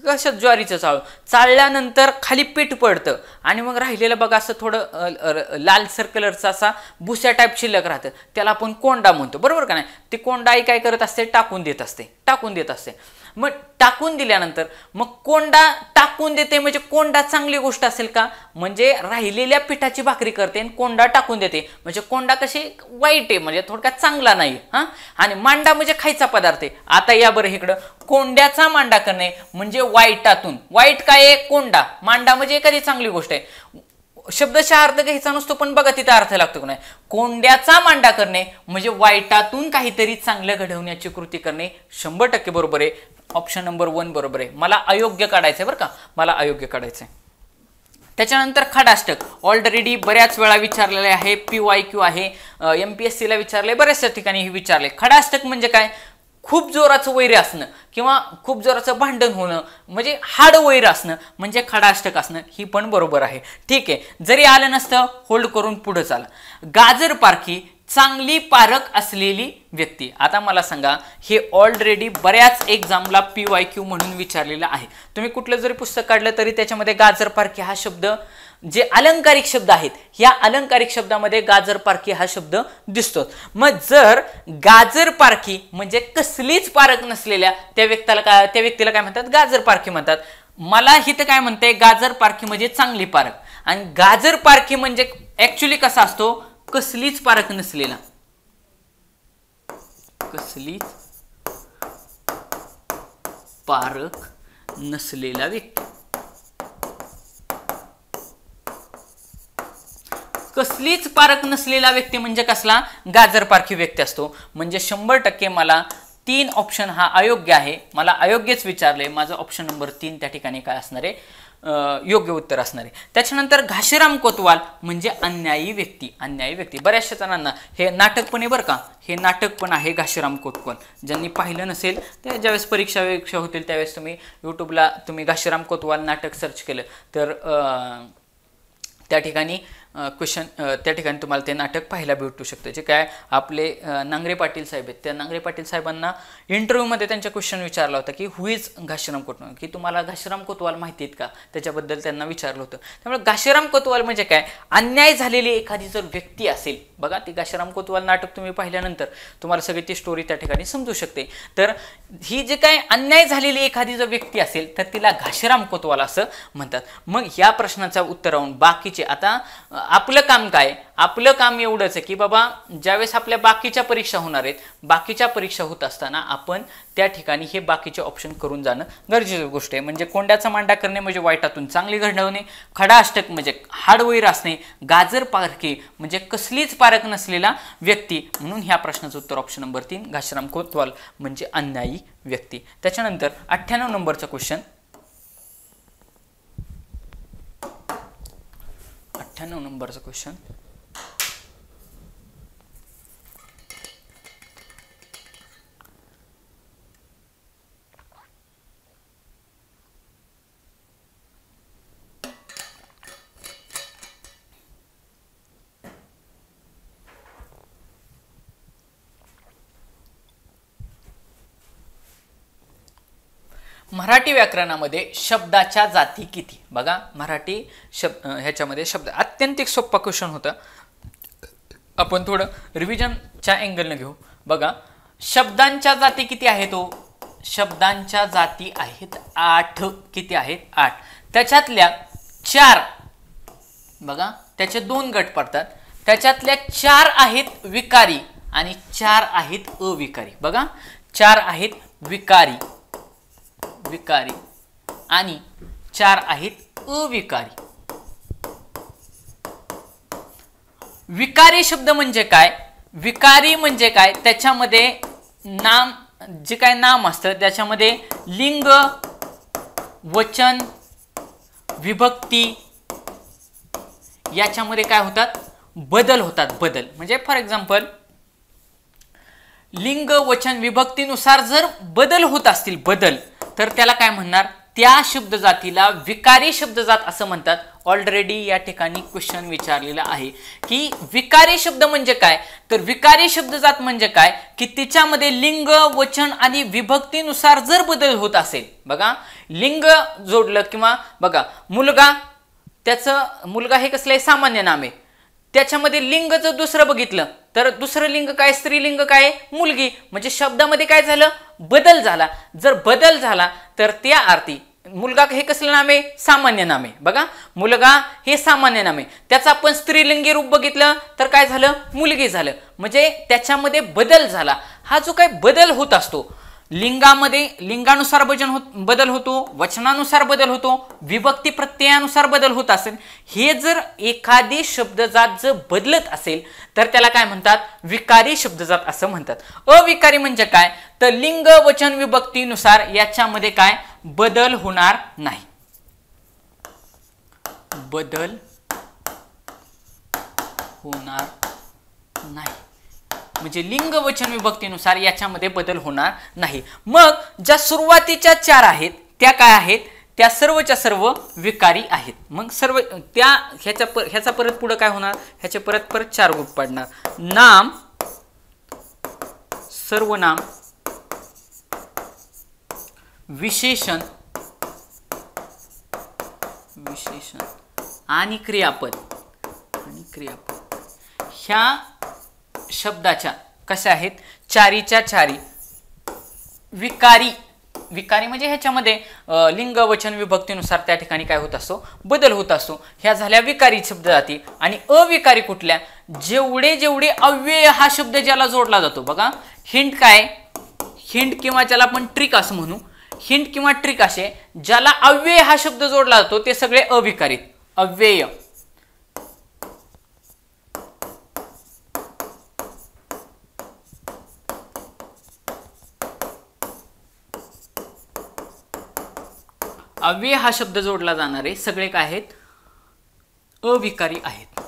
कसं ज्वारीचं चाळू, चाळल्यानंतर खाली पीठ पडतं आणि मग राहिलेलं बघा असं थोडं लालसर कलरचा असा भुस्या टाईप शिल्लक राहतं, त्याला आपण कोंडा म्हणतो बरोबर का नाही. ती कोंडा आई काय करत असते, टाकून देत असते, टाकून देत असते. मग टाकून दिल्यानंतर मग कोंडा टाकून देते म्हणजे कोंडा चांगली गोष्ट असेल का, म्हणजे राहिलेल्या पिठाची भाकरी करते आणि कोंडा टाकून देते म्हणजे कोंडा कशी वाईट आहे, म्हणजे थोडक्यात चांगला नाही हा. आणि मांडा म्हणजे खायचा पदार्थ आहे. आता या बरं इकडं, कोंड्याचा मांडा करणे म्हणजे वाईटातून, वाईट काय आहे कोंडा, मांडा म्हणजे एखादी चांगली गोष्ट आहे. शब्दशः अर्थ घ्यायचा नसतो पण बघा तिथं अर्थ लागतो की नाही. कोंड्याचा मांडा करणे म्हणजे वाईटातून काहीतरी चांगलं घडवण्याची कृती करणे. 100% बरोबर आहे. ऑप्शन नंबर 1 बरोबर आहे. मला अयोग्य काढायचंय बरं का, मला अयोग्य काढायचंय. त्याच्यानंतर खडाष्टक ऑलरेडी बऱ्याच वेळा विचारलेले आहे, PYQ आहे, MPSC ला विचारले, बऱ्याचशा ठिकाणी हे विचारले. खडाष्टक म्हणजे काय, खूप जोराचं वैर असणं किंवा खूप जोराचं भांडण होणं, म्हणजे हाड वैर असणं म्हणजे खडाष्टक असणं. ही पण बरोबर आहे. ठीक आहे, जरी आलं नसतं होल्ड करून पुढे चाला. गाजर पारखी चांगली पारख असलेली व्यक्ती. आता मला सांगा, हे ऑलरेडी बऱ्याच एक्झामला PYQ म्हणून विचारलेलं आहे. तुम्ही कुठलं जरी पुस्तक काढलं तरी त्याच्यामध्ये गाजर पारखी हा शब्द, जे अलंकारिक शब्द आहेत, या अलंकारिक शब्दामध्ये गाजर पारखी हा शब्द दिसतो. मग जर गाजर पारखी म्हणजे कसलीच पारख नसलेल्या त्या व्यक्तीला काय म्हणतात, गाजर पारखी म्हणतात. मला इथं काय म्हणते, गाजर पारखी म्हणजे चांगली पारख, आणि गाजर पारखी म्हणजे ऍक्च्युली कसा असतो, कसलीच पारख नसलेला, कसलीच पारख नसलेला व्यक्ती. कसलीच पारख नसलेला व्यक्ती म्हणजे कसला, गाजर पारखी व्यक्ती असतो. म्हणजे 100% मला 3 ऑप्शन हा अयोग्य आहे. मला अयोग्यच विचारले, माझं ऑप्शन नंबर 3 त्या ठिकाणी काय असणार आहे, योग्य उत्तर असणार आहे. त्याच्यानंतर घाशीराम कोतवाल म्हणजे अन्यायी व्यक्ती, अन्यायी व्यक्ती. बऱ्याचशा जणांना हे नाटक पण आहे बरं का, हे नाटक पण आहे घाशीराम कोतवाल. ज्यांनी पाहिलं नसेल ते ज्यावेळेस परीक्षा होतील त्यावेळेस तुम्ही यूट्यूबला तुम्ही घाशीराम कोतवाल नाटक सर्च केलं तर त्या ठिकाणी क्वेश्चन त्या ठिकाणी तुम्हाला ते नाटक पाहायला भेटू शकतं. जे काय आपले नांगरे पाटील साहेब आहेत, त्या नांगरे पाटील साहेबांना इंटरव्ह्यूमध्ये त्यांच्या क्वेश्चन विचारला होता की हु इज घाशीराम कोतवाल, की तुम्हाला घाशीराम कोतवाल माहिती आहेत का, त्याच्याबद्दल त्यांना विचारलं होतं. त्यामुळे घाशीराम कोतवाल म्हणजे काय, अन्याय झालेली एखादी जर व्यक्ती असेल, बघा ती घाशीराम कोतवाल नाटक तुम्ही पाहिल्यानंतर तुम्हाला सगळी ती स्टोरी त्या ठिकाणी समजू शकते. तर ही जे काय अन्याय झालेली एखादी जर व्यक्ती असेल तर तिला घाशीराम कोतवाल असं म्हणतात. मग या प्रश्नाचा उत्तरावरून बाकीचे, आता आपलं काम काय, आपलं काम एवढंच आहे की बाबा ज्यावेळेस आपल्या बाकीच्या परीक्षा होणार आहेत, बाकीच्या परीक्षा होत असताना आपण त्या ठिकाणी हे बाकीचे ऑप्शन करून जाणं गरजेची गोष्ट आहे. म्हणजे कोंड्याचा मांडा करणे म्हणजे वाईटातून चांगली घडवणे, खडा अष्टक म्हणजे हाडवैर असणे, गाजर पारखे म्हणजे कसलीच पारख नसलेला व्यक्ती. म्हणून ह्या प्रश्नाचं उत्तर ऑप्शन नंबर 3 घाशीराम कोतवाल म्हणजे अन्यायी व्यक्ती. त्याच्यानंतर 98 नंबरचा क्वेश्चन, 98 नंबरचा क्वेश्चन, मराठी व्याकरणामध्ये शब्दाच्या जाती किती. बघा मराठी ह्याच्यामध्ये शब्द अत्यंत सोपा क्वेश्चन होता. आपण थोडं रिव्हिजनच्या अँगलनं घेऊ. बघा शब्दांच्या जाती किती आहेत, शब्दांच्या जाती आहेत 8. किती आहेत, 8. त्याच्यातल्या 4, बघा त्याचे 2 गट पडतात. त्याच्यातल्या 4 आहेत विकारी आणि 4 आहेत अविकारी. बघा 4 आहेत विकारी आणि 4 आहेत अविकारी. विकारी शब्द म्हणजे काय, विकारी म्हणजे काय, त्याच्यामध्ये नाम, जे काय नाम असतं त्याच्यामध्ये लिंग, वचन, विभक्ती याच्यामध्ये काय होतात, बदल होतात. बदल म्हणजे फॉर एक्झाम्पल लिंग, वचन, विभक्तीनुसार जर बदल होत असतील, बदल, तर त्याला काय म्हणणार, त्या शब्द जातीला विकारी शब्दजात असं म्हणतात. ऑलरेडी या ठिकाणी क्वेश्चन विचारलेला आहे की विकारी शब्द म्हणजे काय, तर विकारी शब्दजात म्हणजे काय की तिच्यामध्ये लिंग, वचन आणि विभक्तीनुसार जर बदल होत असेल. बघा लिंग जोडलं किंवा बघा मुलगा, त्याचं मुलगा हे कसलं आहे, सामान्य नाम आहे. त्याच्यामध्ये लिंग जर दुसरं बघितलं तर दुसरं लिंग काय, स्त्रीलिंग काय, मुलगी. म्हणजे शब्दामध्ये काय झालं, बदल झाला. जर बदल झाला तर त्या अर्थी मुलगा हे कसलं नाम आहे, सामान्य नाम आहे. बघा मुलगा हे सामान्य नाम आहे, त्याचं आपण स्त्रीलिंगी रूप बघितलं तर काय झालं, मुलगी झालं. म्हणजे त्याच्यामध्ये बदल झाला. हा जो काय बदल होत असतो, लिंगामध्ये लिंगानुसार बदल होतो, वचनानुसार बदल होतो, विभक्ती प्रत्ययानुसार बदल होत असेल, हे जर एखादी शब्दजात जर बदलत असेल तर त्याला काय म्हणतात, विकारी शब्दजात असं म्हणतात. अविकारी म्हणजे काय, तर लिंग, वचन, विभक्तीनुसार याच्यामध्ये काय बदल होणार नाही. बदल होणार नाही म्हणजे लिंग, वचन, विभक्तीनुसार याच्यामध्ये बदल होणार नाही. मग ज्या सुरुवातीच्या 4 आहेत त्या काय आहेत, त्या सर्वच्या सर्व विकारी आहेत. मग सर्व त्या ह्याचा परत पुढे काय होणार, ह्याचे परत 4 ग्रुप पडणार. नाम, सर्वनाम, विशेषण आणि क्रियापद. ह्या शब्दाच्या कशा आहेत, 4च्या 4 विकारी. विकारी म्हणजे ह्याच्यामध्ये लिंग, वचन, विभक्तीनुसार त्या ठिकाणी काय होत असतो, बदल होत असतो. ह्या झाल्या विकारी शब्द जाती. आणि अविकारी कुठल्या, जेवढे जेवढे अव्यय हा शब्द ज्याला जोडला जातो. बघा हिंट काय, हिंट किंवा ज्याला आपण ट्रिक असं म्हणू, हिंट किंवा ट्रिक असे ज्याला अव्यय हा शब्द जोडला जातो ते सगळे अविकारी. अव्यय, अव्यय हा शब्द जोडला जाणारे सगळे काय आहेत, अविकारी आहेत.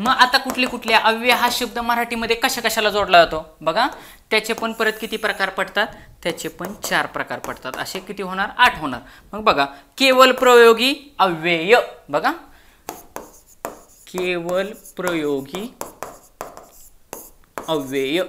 मग आता कुठले कुठले अव्यय हा शब्द मराठीमध्ये कशा कशाला जोडला जातो बघा. त्याचे पण परत किती प्रकार पडतात, त्याचे पण 4 प्रकार पडतात. असे किती होणार, 8 होणार. मग बघा केवल प्रयोगी अव्यय, बघा केवल प्रयोगी अव्यय.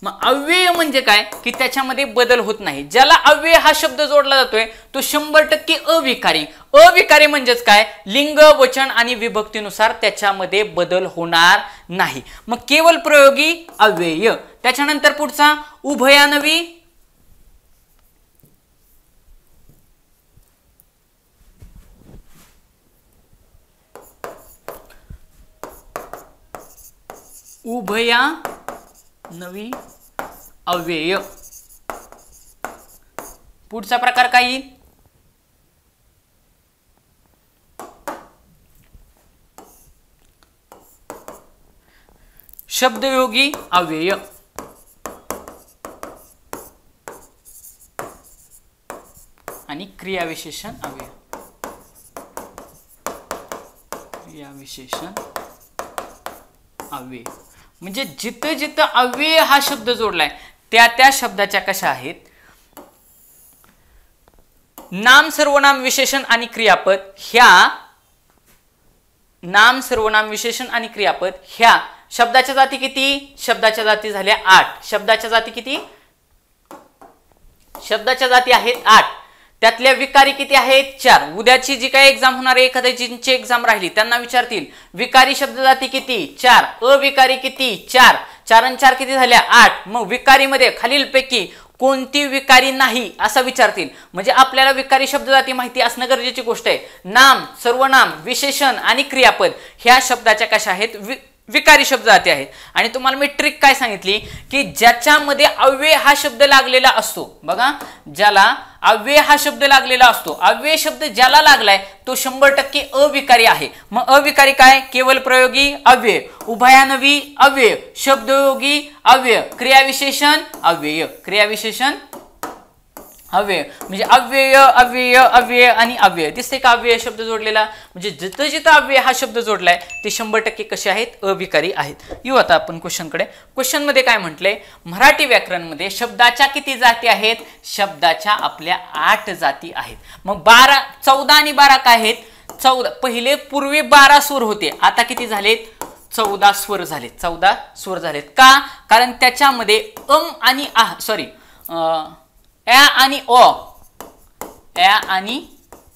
मग अव्यय म्हणजे काय की त्याच्यामध्ये बदल होत नाही. ज्याला अव्यय हा शब्द जोडला जातोय तो 100% अविकारी. अविकारी म्हणजेच काय, लिंग वचन आणि विभक्तीनुसार त्याच्यामध्ये बदल होणार नाही. मग केवल प्रयोगी अव्यय. त्याच्यानंतर पुढचा उभयान्वयी उभयान्वयी अव्यय. पुढचा प्रकार काय येईल, शब्दयोगी अव्यय. आणि क्रियाविशेषण अव्यय. क्रियाविशेषण अव्यय म्हणजे जिथं जिथं अव्यय हा शब्द जोडलाय त्या त्या शब्दाच्या कशा आहेत, नाम सर्वनाम विशेषण आणि क्रियापद. ह्या नाम सर्वनाम विशेषण आणि क्रियापद ह्या शब्दाच्या जाती किती, शब्दाच्या जाती झाल्या 8. शब्दाच्या जाती किती, शब्दाच्या जाती आहेत 8. त्यातल्या विकारी किती आहेत, 4. उद्याची जी काही एक्झाम होणार आहे, एखाद्याची एक्झाम राहिली त्यांना विचारतील विकारी शब्द जाती किती, 4. अविकारी किती, 4. 4 आणि 4 किती झाल्या, 8. मग विकारीमध्ये खालीलपैकी कोणती विकारी नाही असं विचारतील. म्हणजे आपल्याला विकारी शब्द जाती माहिती असणं गरजेची गोष्ट आहे. नाम सर्वनाम विशेषण आणि क्रियापद ह्या शब्दाच्या कशा आहेत, विकारी शब्द जाती आहेत. आणि तुम्हाला मी ट्रिक काय सांगितली की ज्याच्यामध्ये अव्यय हा शब्द लागलेला असतो, बघा ज्याला अव्यय हा शब्द लागलेला असतो, अव्यय शब्द ज्याला लागलाय तो 100% अविकारी आहे. मग अविकारी काय, केवल प्रयोगी अव्यय, उभयान्वयी अव्यय, शब्दयोगी अव्यय, क्रियाविशेषण अव्यय. क्रियाविशेषण अव्यय म्हणजे अव्यय अव्यय अव्यय आणि अव्यय. दिसते का अव्यय शब्द जोडलेला, म्हणजे जिथं जिथं अव्यय हा शब्द जोडलाय ते 100% कसे आहेत, अविकारी आहेत. येऊ आता आपण क्वेश्चनकडे. क्वेश्चन मध्ये काय म्हटलंय, मराठी व्याकरणमध्ये शब्दाच्या किती जाती आहेत, शब्दाच्या आपल्या 8 जाती आहेत. मग 12 14 आणि 12 काय आहेत, 14. पहिले पूर्वी 12 स्वर होते, आता किती झालेत, 14 स्वर झालेत. 14 स्वर झालेत का, कारण त्याच्यामध्ये आणि ॲ आणि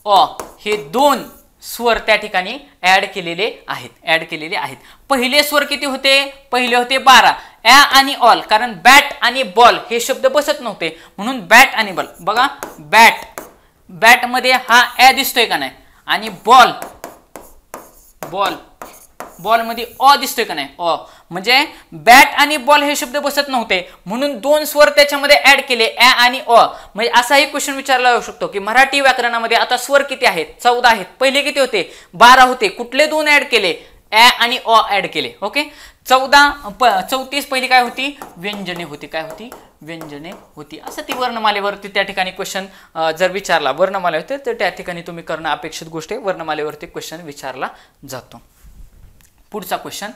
अ हे 2 स्वर त्या ठिकाणी ऍड केलेले आहेत. पहिले स्वर किती होते, पहिले होते 12, ॲ आणि ऑल. कारण बॅट आणि बॉल हे शब्द बसत नव्हते म्हणून बॅट आणि बॉल. बघा बॅट मध्ये हा ॲ दिसतोय का नाही, आणि बॉल मध्ये अ दिसतोय का नाही, अ. म्हणजे बॅट आणि बॉल हे शब्द बसत नव्हते म्हणून 2 स्वर त्याच्यामध्ये ऍड केले, ॲ आणि अ. म्हणजे असाही क्वेश्चन विचारला जाऊ शकतो की मराठी व्याकरणामध्ये आता स्वर किती आहेत, 14 आहेत. पहिले किती होते, 12 होते. कुठले 2 ऍड केले, ॲ आणि अ ऍड केले. ओके. 34 पहिली काय होती, व्यंजने होती. काय होती, व्यंजने होती. असं ती वर्णमालेवरती त्या ठिकाणी क्वेश्चन जर विचारला वर्णमाले होते तर त्या ठिकाणी तुम्ही करणं अपेक्षित गोष्ट आहे. वर्णमालेवरती क्वेश्चन विचारला जातो. पुढचा क्वेश्चन,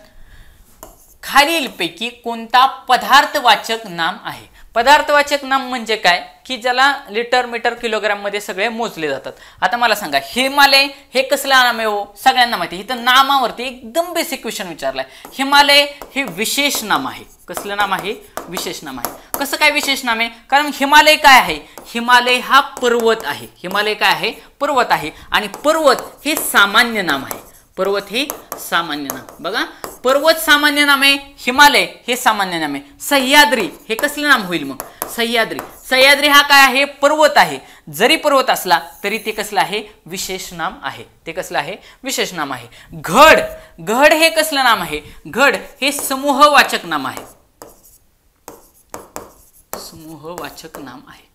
खालीलपैकी कोणता पदार्थवाचक नाम आहे. पदार्थवाचक नाम म्हणजे काय की ज्याला लिटर मीटर किलोग्राम मध्ये सगळे मोजले जातात. आता मला सांगा हिमालय हे कसलं नाम आहे हो, सगळ्यांना माहिती. इथं नामावरती एकदम बेसिक क्वेश्चन विचारलाय. हिमालय हे विशेष नाम आहे. कसलं नाम आहे, विशेष नाम आहे. कसं काय विशेष नाम आहे, कारण हिमालय काय आहे, हिमालय हा पर्वत आहे. हिमालय काय आहे, पर्वत आहे. आणि पर्वत हे सामान्य नाम आहे. पर्वत हे सामान्य नाम. बघा पर्वत सामान्य नाम आहे, हिमालय हे सामान्य नाम आहे. सह्याद्री हे कसलं नाम होईल मग, सह्याद्री हा काय आहे, पर्वत आहे. जरी पर्वत असला तरी ते कसलं आहे, विशेष नाम आहे. ते कसलं आहे, विशेष नाम आहे. घड हे कसलं नाम आहे, घड हे समूहवाचक नाम आहे. समूहवाचक नाम आहे.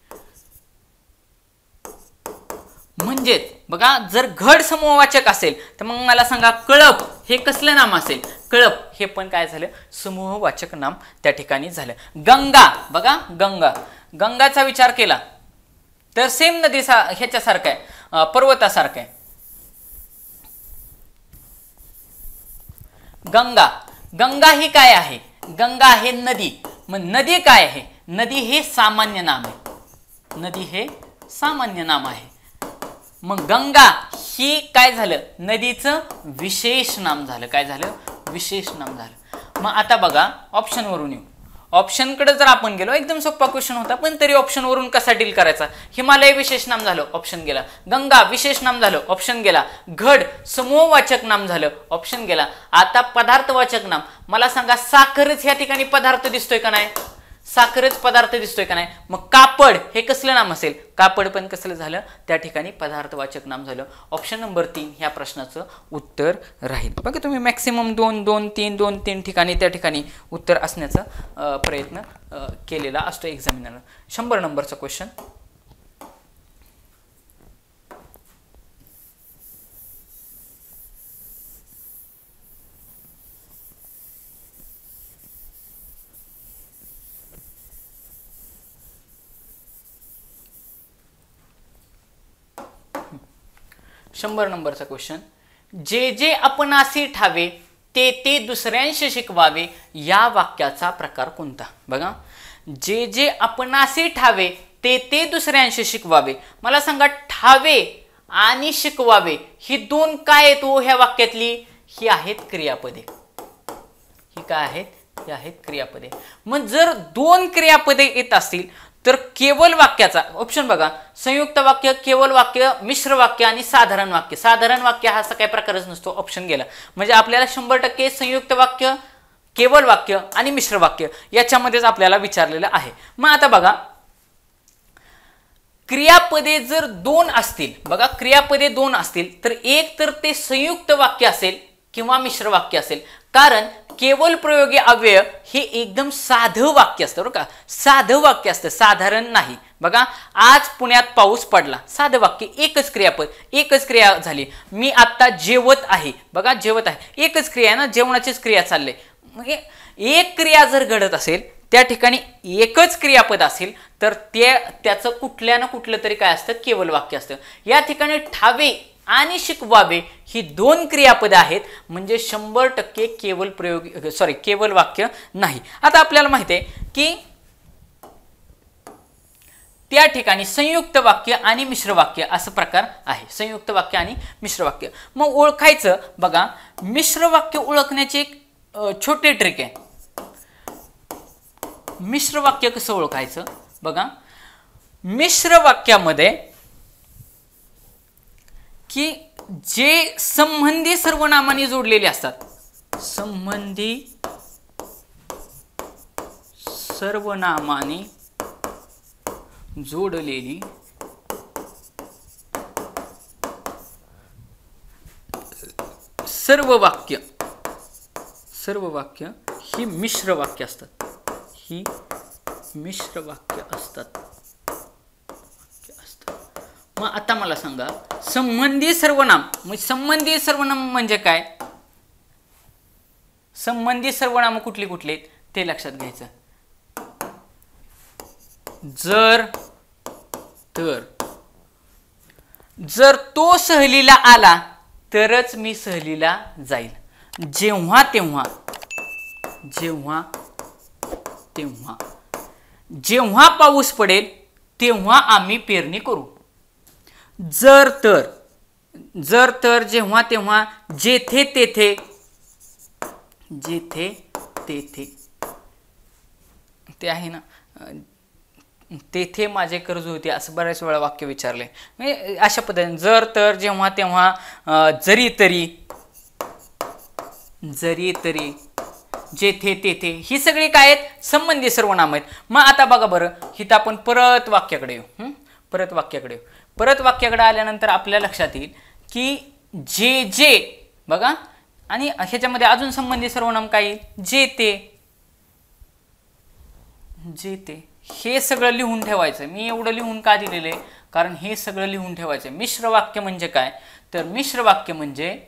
म्हणजे बघा जर घड समूहवाचक असेल तर मग मला सांगा कळप हे कसलं नाम असेल, कळप हे पण काय झालं, समूहवाचक नाम त्या ठिकाणी झालं. गंगा, बघा गंगाचा विचार केला तर सेम नदी ह्याच्यासारखं आहे, पर्वतासारखं आहे. गंगा, गंगा ही काय आहे? गंगा आहे नदी. मग नदी काय आहे? नदी हे सामान्य नाम आहे. नदी हे सामान्य नाम आहे. मग गंगा ही काय झालं? नदीचं विशेष नाम झालं. काय झालं? विशेष नाम झालं. मग आता बघा ऑप्शन वरून येऊ. ऑप्शनकडे जर आपण गेलो, एकदम सोपा क्वेश्चन होता, पण तरी ऑप्शन वरून कसा डील करायचा? हिमालय विशेष नाम झालं, ऑप्शन गेला. गंगा विशेष नाम झालं, ऑप्शन गेला. घड समूहवाचक नाम झालं, ऑप्शन गेला. आता पदार्थवाचक नाम, मला सांगा साखरच ह्या ठिकाणी पदार्थ दिसतोय का नाही? साखरच पदार्थ दिसतोय का नाही? मग कापड हे कसलं नाम असेल? कापड पण कसलं झालं? त्या ठिकाणी पदार्थवाचक नाम झालं. ऑप्शन नंबर 3 ह्या प्रश्नाचं उत्तर राहील. बघा तुम्ही मॅक्सिमम 2-2-3 ठिकाणी त्या ठिकाणी उत्तर असण्याचा प्रयत्न केलेला असतो एक्झामिनरनं. 100 नंबरचा क्वेश्चन. शंभर नंबरचा क्वेश्चन. जे जे आपणासी ठावे ते ते दुसऱ्यांशी शिकवावे या वाक्याचा प्रकार कोणता? बघा, जे जे आपणासी ठावे ते ते दुसऱ्यांशी शिकवावे. मला सांगा ठावे आणि शिकवावे ही दोन काय आहेत हो ह्या वाक्यातली? ही आहेत क्रियापदे. ही काय आहेत? ही आहेत क्रियापदे. मग जर दोन क्रियापदे येत असतील तर केवळ वाक्याचा ऑप्शन बघा, संयुक्त वाक्य, केवळ वाक्य, मिश्र वाक्य आणि साधारण वाक्य. साधारण वाक्य हा असा काही प्रकारच नसतो, ऑप्शन गेला. म्हणजे आपल्याला 100% संयुक्त वाक्य, केवळ वाक्य आणि मिश्र वाक्य याच्यामध्येच आपल्याला विचारलेलं आहे. मग आता बघा, क्रियापदे जर दोन असतील, बघा क्रियापदे दोन असतील तर एक तर ते संयुक्त वाक्य असेल किंवा मिश्र वाक्य असेल. कारण केवळ प्रयोगी अव्यय हे एकदम साधं वाक्य असतं बरं का, साधं वाक्य असतं, साधारण नाही. बघा, आज पुण्यात पाऊस पडला, साधं वाक्य, एकच क्रियापद, एकच क्रिया झाली. मी आता जेवत आहे, बघा जेवत आहे, एकच क्रिया ना, जेवणाचीच क्रिया चालले. म्हणजे एक क्रिया जर घडत असेल त्या ठिकाणी एकच क्रियापद असेल तर त्याचं कुठल्या ना कुठलं तरी काय असतं? केवळ वाक्य असतं. या ठिकाणी ठावे आणि शिकवावे ही दोन क्रियापदे आहेत, म्हणजे 100% केवळ प्रयोग केवळ वाक्य नाही. आता आपल्याला माहिती आहे की त्या ठिकाणी संयुक्त वाक्य आणि मिश्र वाक्य असं प्रकार आहे. संयुक्त वाक्य आणि मिश्र वाक्य. मग ओळखायचं बघा, मिश्र वाक्य ओळखण्याची एक छोटी ट्रिक आहे. मिश्र वाक्य कसं ओळखायचं? बघा, मिश्र वाक्यामध्ये की जे संबंधी सर्वनामांनी जोडलेले असतात, संबंधी सर्वनामांनी जोडलेली सर्व वाक्य ही मिश्र वाक्य असतात. ही मिश्र वाक्य असतात. मग आता मला सांगा, संबंधी सर्वनाम म्हणजे काय? संबंधी सर्वनाम कुठली कुठली ते लक्षात घ्यायचं. जर तो सहलीला आला तरच मी सहलीला जाईल. जेव्हा तेव्हा पाऊस पडेल तेव्हा आम्ही पेरणी करू. जर तर जेव्हा तेव्हा, जेथे तेथे ते आहे ना, तेथे माझे कर्ज होते, असं बऱ्याच वेळा वाक्य विचारले. म्हणजे अशा पद्धतीने जर तर, जेव्हा तेव्हा, जरी तरी, जेथे तेथे ही सगळी काय आहेत? संबंधी सर्वनाम आहेत. मग आता बघा बरं, हिथं आपण परत वाक्याकडे येऊ. परत वाक्याकडे आल्यानंतर आपल्या लक्षात येईल की जे बघा, आणि ह्याच्यामध्ये अजून संबंधी सर्वनाम काय येईल? जे ते हे सगळं लिहून ठेवायचं. मी एवढं लिहून का दिलेलं आहे? कारण हे सगळं लिहून ठेवायचं. मिश्र वाक्य म्हणजे काय? तर मिश्र वाक्य म्हणजे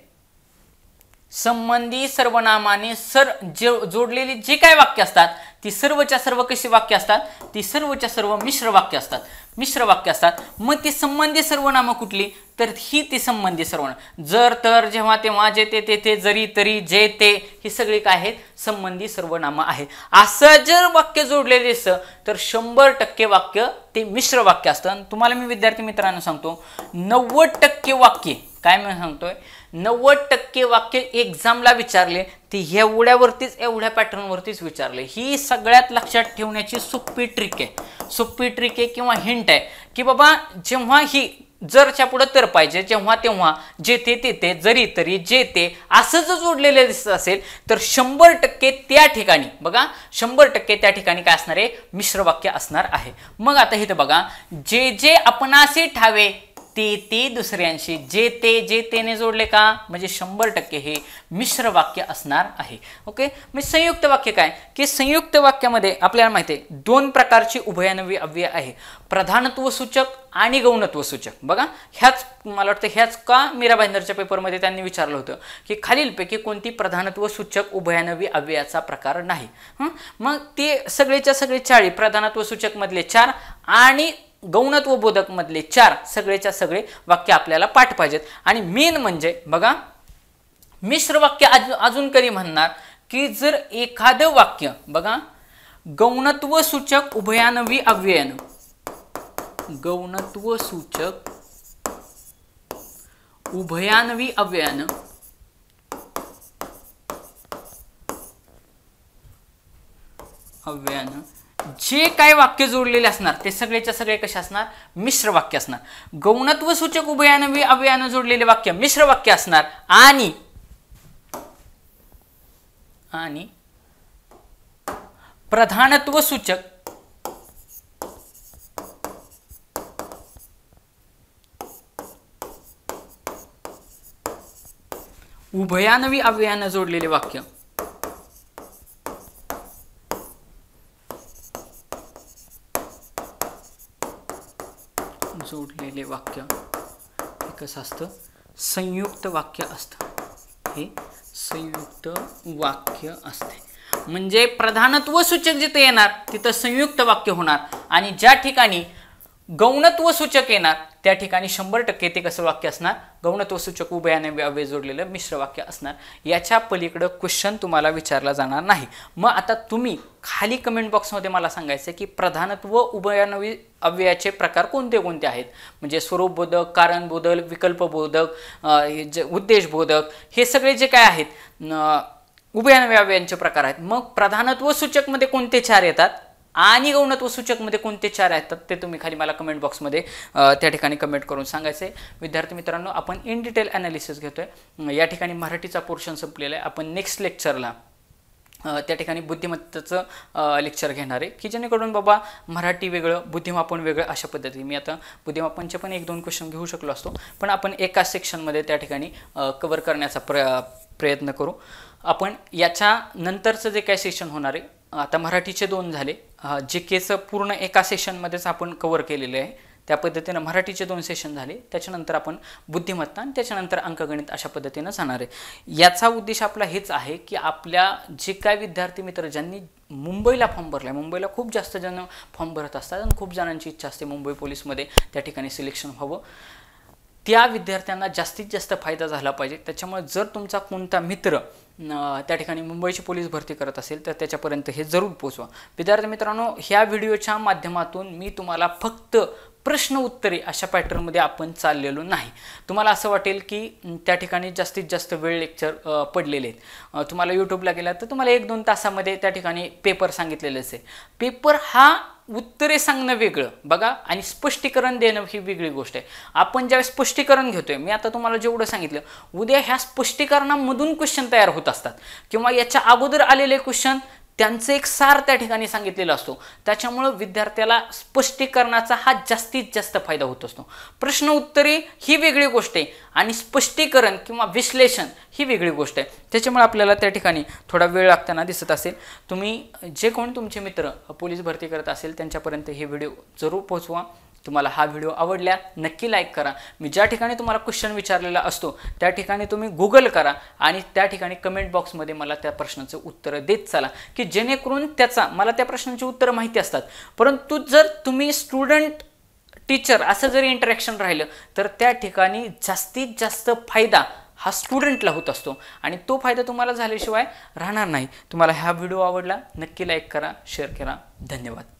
संबंधी सर्वनामाने जोडलेली जे काय वाक्य असतात ती सर्वच्या सर्व कशी वाक्य असतात, ती सर्वच्या सर्व मिश्र वाक्य असतात, मिश्र वाक्य असतात। मग ती संबंधी सर्वनामं कुठली, तर ही ती संबंधी सर्वनाम, जर तर जेव्हा तेव्हा जे ते तेथे जरी तरी जे ते, ही सगळी काय आहेत, संबंधी सर्वनामं आहेत। असं जर वाक्य जोडलेले असतं तर 100% वाक्य ते मिश्र वाक्य असतं। तुम्हाला मी विद्यार्थी मित्रांनो सांगतो 90% वाक्य, काय मी सांगतोय 90% वाक्य एक्झामला विचारले ते एवढ्यावरतीच, एवढ्या पॅटर्नवरतीच विचारले। ही सगळ्यात लक्षात ठेवण्याची सोपी ट्रिक आहे, सोपी ट्रिक आहे किंवा हिंट आहे की बाबा जेव्हा ही जरच्या पुढे तर पाहिजे, जेव्हा तेव्हा जेथे तेथे जरी तरी जे ते असं जर जोडलेले दिसत असेल तर 100% त्या ठिकाणी बघा 100% त्या ठिकाणी काय असणार आहे, मिश्र वाक्य असणार आहे। मग आता इथे बघा जे जे आपणासे ठावे ते ते दुसऱ्यांशी, जे ते तेने जोडले का, म्हणजे 100% हे मिश्र वाक्य असणार आहे। ओके, म्हणजे संयुक्त वाक्य काय की संयुक्त वाक्यामध्ये आपल्याला माहिती आहे 2 प्रकारची उभयनामी अव्यय आहे, प्रधानत्व सूचक आणि गौणत्व सूचक। बघा ह्याच मला वाटतं ह्याच का मीरा भाईंदरच्या पेपरमध्ये त्यांनी विचारलं होतं की खालीलपैकी कोणती प्रधानत्व सूचक उभयनामी अव्ययाचा प्रकार नाही। मग ते सगळेच्या सगळे 40 प्रधानत्व सूचक मधले 4 आणि गौणत्व बोधक मधले 4 सगळेच्या सगळे वाक्य आपल्याला पाठ पाहिजेत। आणि मेन म्हणजे बघा मिश्र वाक्य अजून कधी म्हणणार की जर एखादं वाक्य बघा गौणत्व सूचक उभयान्वी अव्ययन, गौणत्व सूचक उभयान्वी अव्ययन अव्ययन जे काय वाक्य जोडलेले असणार ते सगळेच्या सगळे कसे असणार, मिश्र वाक्य असणार। गौणत्व सूचक उभयान्वी अव्ययानं जोडलेले वाक्य मिश्र वाक्य असणार आणि प्रधानत्व सूचक उभयान्वी अव्ययानं जोडलेले वाक्य हे कसं असतं, संयुक्त वाक्य असतं, हे संयुक्त वाक्य असते। म्हणजे प्रधानत्व सूचक जिथे येणार तिथं संयुक्त वाक्य होणार आणि ज्या ठिकाणी गौणत्व सूचक येणार त्या ठिकाणी 100% ते कसं वाक्य असणार, गौणत्व सूचक उभयान्वी अव्यय जोडलेलं मिश्र वाक्य असणार। याच्या पलीकडे क्वेश्चन तुम्हाला विचारला जाणार नाही। मग आता तुम्ही खाली कमेंट बॉक्समध्ये मला सांगायचं की प्रधानत्व उभयान्वी अव्ययाचे प्रकार कोणते कोणते आहेत, म्हणजे स्वरूप बोधक, कारण बोधक, विकल्प बोधक, उद्देश बोधक, हे सगळे जे काय आहेत उभयान्वी अव्ययांचे प्रकार आहेत। मग प्रधानत्व सूचक मध्ये कोणते 4 येतात आणि गौणत्व सूचक मध्ये कोणते 4 येतात ते तुम्ही खाली मला कमेंट बॉक्समध्ये त्या ठिकाणी कमेंट करून सांगायचे। विद्यार्थी मित्रांनो आपण इन डिटेल ॲनालिसिस घेतोय। या ठिकाणी मराठीचा पोर्शन संपलेला आहे। आपण नेक्स्ट लेक्चरला त्या ठिकाणी बुद्धिमत्तेचं लेक्चर घेणार आहे की जेणेकरून बाबा मराठी वेगळं बुद्धिमापन वेगळं अशा पद्धतीने मी आता बुद्धिमापनचे पण 1-2 क्वेश्चन घेऊ शकलो असतो, पण आपण एका सेक्शनमध्ये त्या ठिकाणी कव्हर करण्याचा प्रयत्न करू। आपण याच्या नंतरचं जे काय सेशन होणार आहे, आता मराठीचे 2 झाले, जीकेचं पूर्ण एका सेशनमध्येच आपण कव्हर केलेलं आहे, त्या पद्धतीने मराठीचे 2 सेशन झाले, त्याच्यानंतर आपण बुद्धिमत्ता आणि त्याच्यानंतर अंकगणित अशा पद्धतीने जाणार आहे। याचा उद्देश आपला हेच आहे की आपल्या जे काय विद्यार्थी मित्र ज्यांनी मुंबईला फॉर्म भरला आहे, मुंबईला खूप जास्त जण फॉर्म भरत असतात आणि खूप जणांची इच्छा असते मुंबई पोलीसमध्ये त्या ठिकाणी सिलेक्शन व्हावं, त्या विद्यार्थ्यांना जास्तीत जास्त फायदा झाला पाहिजे। त्याच्यामुळे जर तुमचा कोणता मित्र त्या ठिकाणी मुंबईची पोलीस भरती करत असेल तर त्याच्यापर्यंत हे जरूर पोहोचवा। विद्यार्थी मित्रांनो ह्या व्हिडिओच्या माध्यमातून मी तुम्हाला फक्त प्रश्न उत्तरे अशा पॅटर्नमध्ये आपण चाललेलो नाही। तुम्हाला असं वाटेल की त्या ठिकाणी जास्तीत जास्त वेळ लेक्चर पडलेले आहेत, तुम्हाला यूट्यूबला गेला तर तुम्हाला 1-2 तासामध्ये त्या ठिकाणी पेपर सांगितलेलेच आहे। पेपर हा उत्तरे सांगणं वेगळं बघा आणि स्पष्टीकरण देणं ही वेगळी गोष्ट आहे। आपण ज्यावेळेस स्पष्टीकरण घेतोय, मी आता तुम्हाला जेवढं सांगितलं, उद्या ह्या स्पष्टीकरणामधून क्वेश्चन तयार होत असतात किंवा याच्या अगोदर आलेले क्वेश्चन त्यांचं एक सार त्या ठिकाणी सांगितलेला असतो। त्याच्यामुळे विद्यार्थ्याला स्पष्टीकरणाचा हा जास्तीत जास्त फायदा होत असतो। प्रश्न उत्तरे ही वेगळी गोष्ट आहे आणि स्पष्टीकरण किंवा विश्लेषण ही वेगळी गोष्ट आहे। त्याच्यामुळे आपल्याला त्या ठिकाणी थोडा वेळ लागताना दिसत असेल। तुम्ही जे कोण तुमचे मित्र पोलीस भरती करत असेल त्यांच्यापर्यंत हे व्हिडिओ जरूर पोहोचवा। तुम्हाला हा व्हिडिओ आवडला नक्की लाईक करा. मी ज्या ठिकाणी तुम्हाला क्वेश्चन विचारलेला असतो त्या ठिकाणी तुम्ही गुगल करा आणि त्या ठिकाणी कमेंट बॉक्समध्ये मला त्या प्रश्नाचं उत्तर देत चला, की जेणेकरून मला त्या प्रश्नांची उत्तरं माहिती असतात. परंतु जर तुम्ही स्टुडंट टीचर असं जरी इंटरॅक्शन राहिलं तर त्या ठिकाणी जास्तीत जास्त फायदा हा स्टुडंटला होत असतो आणि तो फायदा तुम्हाला झाल्याशिवाय राहणार नाही. तुम्हाला हा व्हिडिओ आवडला नक्की लाईक करा, शेअर करा. धन्यवाद.